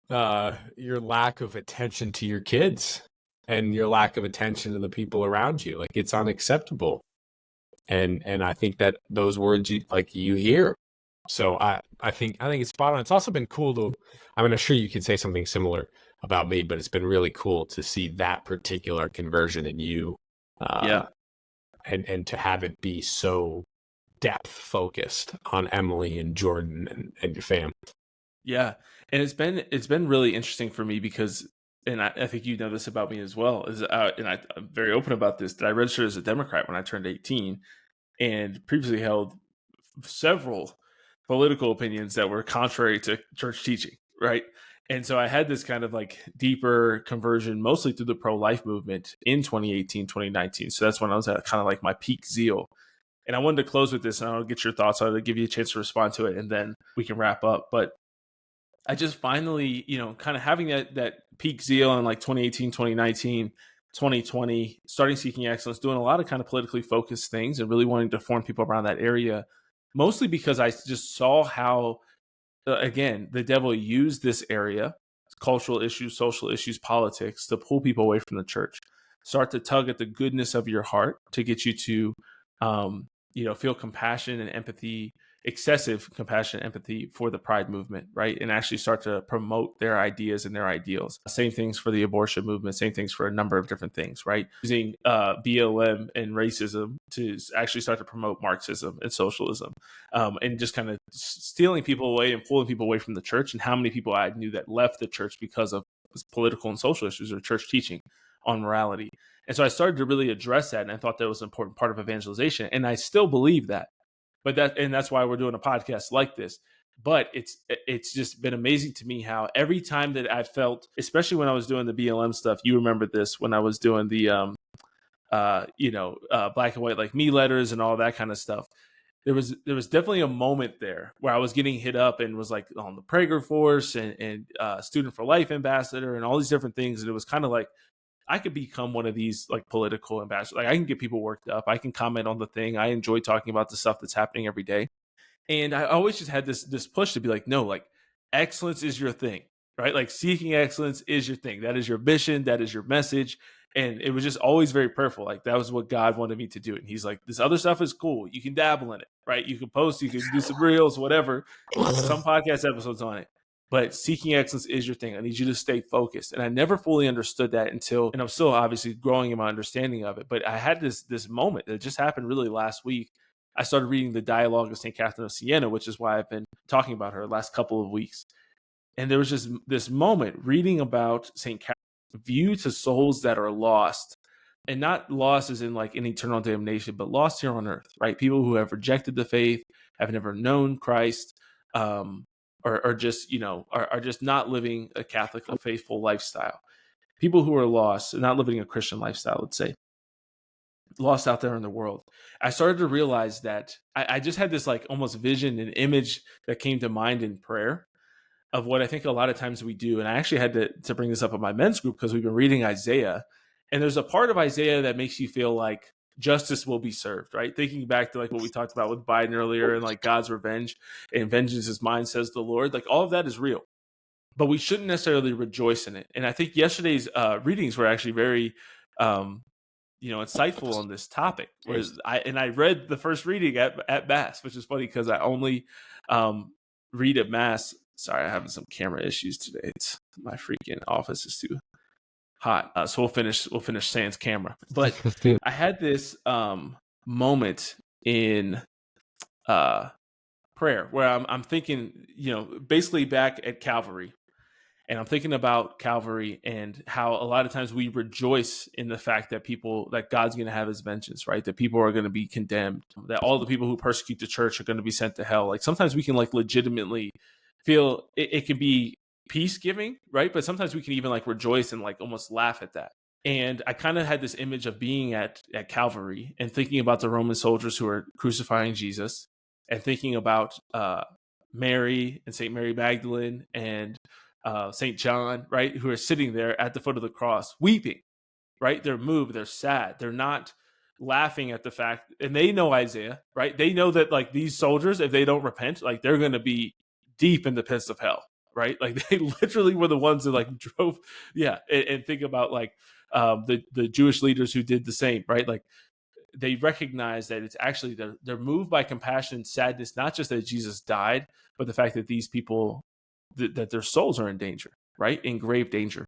attention to your kids and your lack of attention to the people around you. Like, it's unacceptable. And I think that those words you hear. So I think it's spot on. It's also been cool to, I'm sure you could say something similar about me, but it's been really cool to see that particular conversion in you. Yeah. And to have it be so depth focused on Emily and Jordan and your fam. Yeah. And it's been really interesting for me because, and I think you know this about me as well, is and I'm very open about this, that I registered as a Democrat when I turned 18, and previously held several political opinions that were contrary to church teaching, right? And so I had this kind of like deeper conversion, mostly through the pro-life movement in 2018, 2019. So that's when I was at kind of like my peak zeal. And I wanted to close with this, and I'll get your thoughts. I'll give you a chance to respond to it, and then we can wrap up. But I just finally, kind of having that peak zeal in like 2018, 2019, 2020, starting Seeking Excellence, doing a lot of kind of politically focused things and really wanting to form people around that area, mostly because I just saw how again, the devil used this area, cultural issues, social issues, politics, to pull people away from the church. Start to tug at the goodness of your heart to get you to, feel compassion and empathy, excessive compassion and empathy for the pride movement, right? And actually start to promote their ideas and their ideals. Same things for the abortion movement, same things for a number of different things, right? Using BLM and racism to actually start to promote Marxism and socialism, and just kind of stealing people away and pulling people away from the church. And how many people I knew that left the church because of political and social issues or church teaching on morality. And so I started to really address that, and I thought that was an important part of evangelization. And I still believe that. That's why we're doing a podcast like this. But it's just been amazing to me how every time that I felt, especially when I was doing the BLM stuff, you remember this, when I was doing the black and white like me letters and all that kind of stuff. There was definitely a moment there where I was getting hit up and was like on the Prager Force and Student for Life ambassador and all these different things. And it was kind of like, I could become one of these like political ambassadors. Like I can get people worked up. I can comment on the thing. I enjoy talking about the stuff that's happening every day. And I always just had this push to be like, no, like excellence is your thing, right? Like seeking excellence is your thing. That is your mission. That is your message. And it was just always very prayerful. Like that was what God wanted me to do. And he's like, this other stuff is cool. You can dabble in it, right? You can post, you can do some reels, whatever, some podcast episodes on it. But seeking excellence is your thing. I need you to stay focused. And I never fully understood that until, and I'm still obviously growing in my understanding of it. But I had this moment that just happened really last week. I started reading the Dialogue of St. Catherine of Siena, which is why I've been talking about her the last couple of weeks. And there was just this moment reading about St. Catherine's view to souls that are lost, and not lost as in like in eternal damnation, but lost here on earth, right? People who have rejected the faith, have never known Christ, or just, are just not living a Catholic, a faithful lifestyle. People who are lost, not living a Christian lifestyle, let's say, lost out there in the world. I started to realize that I just had this like almost vision and image that came to mind in prayer of what I think a lot of times we do. And I actually had to bring this up in my men's group because we've been reading Isaiah. And there's a part of Isaiah that makes you feel like justice will be served, right? Thinking back to like what we talked about with Biden earlier and like God's revenge and vengeance is mine, says the Lord. Like all of that is real, but we shouldn't necessarily rejoice in it. And I think yesterday's readings were actually very, insightful on this topic. Whereas I read the first reading at Mass, which is funny because I only read at Mass. Sorry, I'm having some camera issues today. My freaking office is too hot. So we'll finish Sans camera. But I had this moment in prayer where I'm thinking, basically back at Calvary. And I'm thinking about Calvary and how a lot of times we rejoice in the fact that God's going to have his vengeance, right? That people are going to be condemned, that all the people who persecute the church are going to be sent to hell. Like sometimes we can like legitimately feel it can be peace giving, right? But sometimes we can even like rejoice and like almost laugh at that. And I kind of had this image of being at Calvary and thinking about the Roman soldiers who are crucifying Jesus, and thinking about Mary and St. Mary Magdalene and St. John, right, who are sitting there at the foot of the cross weeping, right? They're moved, they're sad, they're not laughing at the fact, and they know Isaiah, right? They know that like these soldiers, if they don't repent, like they're going to be deep in the pits of hell, right? Like they literally were the ones that like drove, and think about like the Jewish leaders who did the same, right? Like they recognize that it's actually they're moved by compassion and sadness, not just that Jesus died, but the fact that these people that their souls are in danger, right? In grave danger.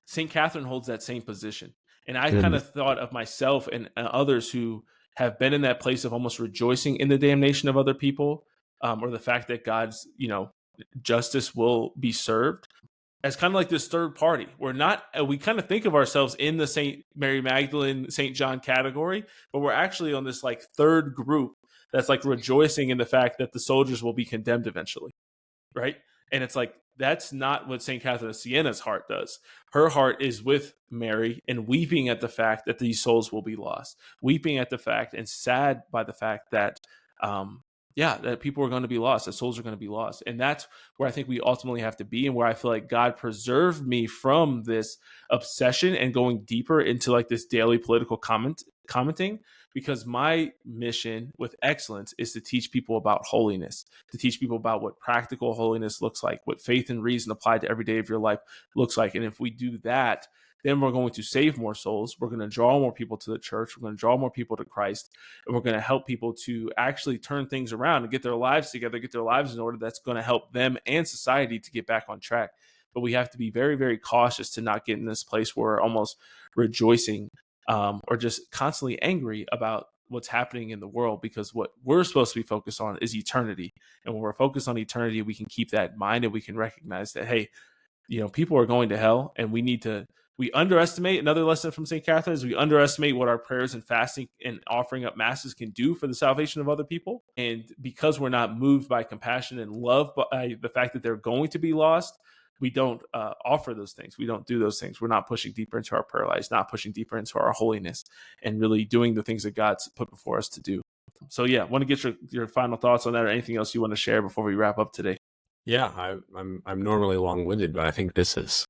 St. Catherine holds that same position. And I kind of thought of myself and others who have been in that place of almost rejoicing in the damnation of other people, or the fact that God's, justice will be served, as kind of like this third party. We kind of think of ourselves in the St. Mary Magdalene, St. John category, but we're actually on this like third group that's like rejoicing in the fact that the soldiers will be condemned eventually, right? And it's like, that's not what St. Catherine of Siena's heart does. Her heart is with Mary and weeping at the fact that these souls will be lost, weeping at the fact and sad by the fact that, that people are going to be lost, that souls are going to be lost. And that's where I think we ultimately have to be, and where I feel like God preserved me from this obsession and going deeper into like this daily political commenting, because my mission with excellence is to teach people about holiness, to teach people about what practical holiness looks like, what faith and reason applied to every day of your life looks like. And if we do that, then we're going to save more souls. We're going to draw more people to the church. We're going to draw more people to Christ. And we're going to help people to actually turn things around and get their lives together, get their lives in order. That's going to help them and society to get back on track. But we have to be very, very cautious to not get in this place where we're almost rejoicing or just constantly angry about what's happening in the world, because what we're supposed to be focused on is eternity. And when we're focused on eternity, we can keep that in mind, and we can recognize that, hey, people are going to hell, and we underestimate. Another lesson from St. Catherine is we underestimate what our prayers and fasting and offering up masses can do for the salvation of other people. And because we're not moved by compassion and love by the fact that they're going to be lost, we don't offer those things. We don't do those things. We're not pushing deeper into our prayer lives, not pushing deeper into our holiness, and really doing the things that God's put before us to do. So yeah, want to get your final thoughts on that, or anything else you want to share before we wrap up today? Yeah, I'm normally long-winded, but I think this is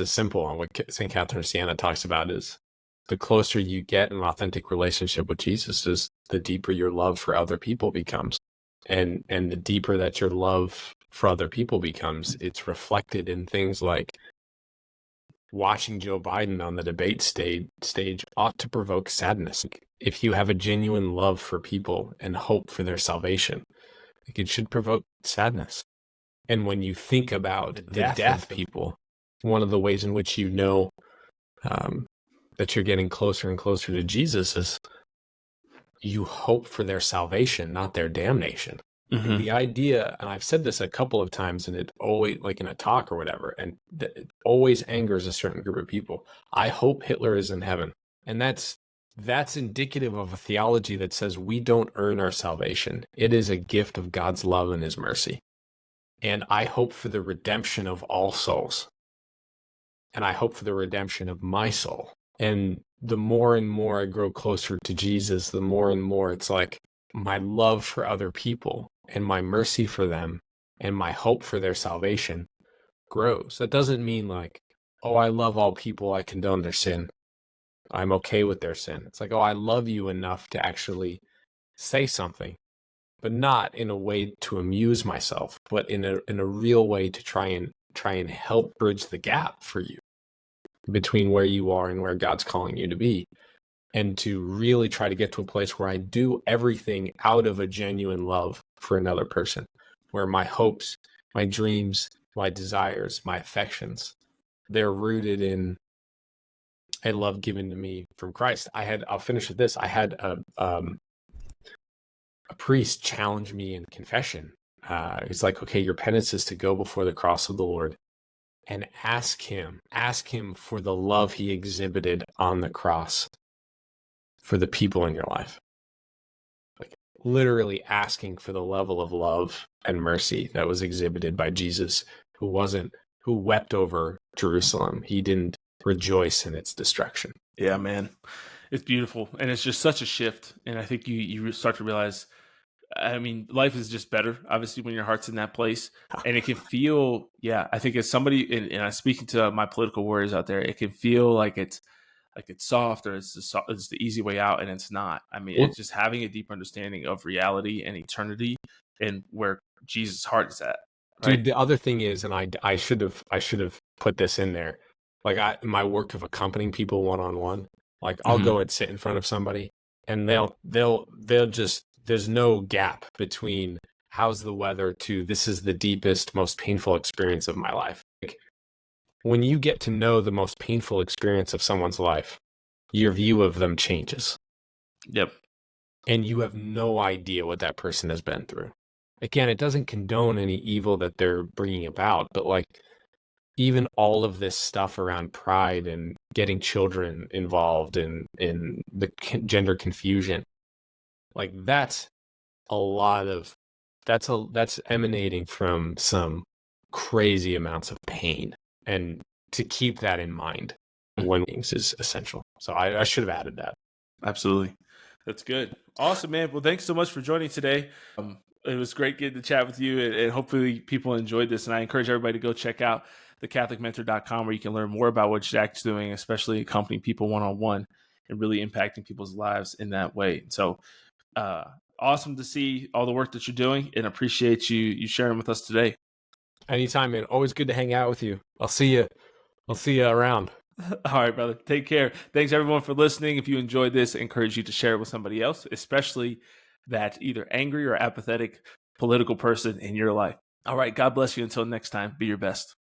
simple. And what St. Catherine of Siena talks about is the closer you get in an authentic relationship with Jesus, is the deeper your love for other people becomes. And the deeper that your love for other people becomes, it's reflected in things like watching Joe Biden on the debate stage ought to provoke sadness. If you have a genuine love for people and hope for their salvation, it should provoke sadness. And when you think about the death of people, one of the ways in which you know that you're getting closer and closer to Jesus is you hope for their salvation, not their damnation. Mm-hmm. The idea, and I've said this a couple of times, and it always, like in a talk or whatever, and it always angers a certain group of people. I hope Hitler is in heaven. And that's indicative of a theology that says we don't earn our salvation. It is a gift of God's love and his mercy. And I hope for the redemption of all souls. And I hope for the redemption of my soul. And the more and more I grow closer to Jesus, the more and more it's like my love for other people and my mercy for them and my hope for their salvation grows. That doesn't mean like, oh, I love all people, I condone their sin, I'm okay with their sin. It's like, oh, I love you enough to actually say something, but not in a way to amuse myself, but in a real way to try and help bridge the gap for you between where you are and where God's calling you to be, and to really try to get to a place where I do everything out of a genuine love for another person, where my hopes, my dreams, my desires, my affections, they're rooted in a love given to me from Christ. I'll finish with this. I had a priest challenge me in confession. He's like, okay, your penance is to go before the cross of the Lord and ask him for the love he exhibited on the cross for the people in your life. Like literally asking for the level of love and mercy that was exhibited by Jesus, who wept over Jerusalem. He didn't rejoice in its destruction. Yeah, man. It's beautiful. And it's just such a shift. And I think you start to realize, I mean, life is just better, obviously, when your heart's in that place. And it can feel, I think as somebody, and I'm speaking to my political warriors out there, it can feel like it's soft, or it's the easy way out, and it's not. I mean, it's just having a deeper understanding of reality and eternity and where Jesus' heart is at. Right? Dude, the other thing is, and I should have put this in there, like my work of accompanying people one-on-one, like I'll go and sit in front of somebody and they'll just, there's no gap between how's the weather to this is the deepest, most painful experience of my life. Like, when you get to know the most painful experience of someone's life, your view of them changes. Yep. And you have no idea what that person has been through. Again, it doesn't condone any evil that they're bringing about, but like even all of this stuff around pride and getting children involved in the gender confusion, like that's emanating from some crazy amounts of pain. And to keep that in mind when things is essential. So I should have added that. Absolutely. That's good. Awesome, man. Well, thanks so much for joining today. It was great getting to chat with you, and hopefully people enjoyed this. And I encourage everybody to go check out thecatholicmentor.com, where you can learn more about what Jack's doing, especially accompanying people one-on-one and really impacting people's lives in that way. So awesome to see all the work that you're doing, and appreciate you sharing with us today. Anytime, man. Always good to hang out with you. I'll see you. I'll see you around. All right, brother. Take care. Thanks everyone for listening. If you enjoyed this, I encourage you to share it with somebody else, especially that either angry or apathetic political person in your life. All right. God bless you. Until next time, be your best.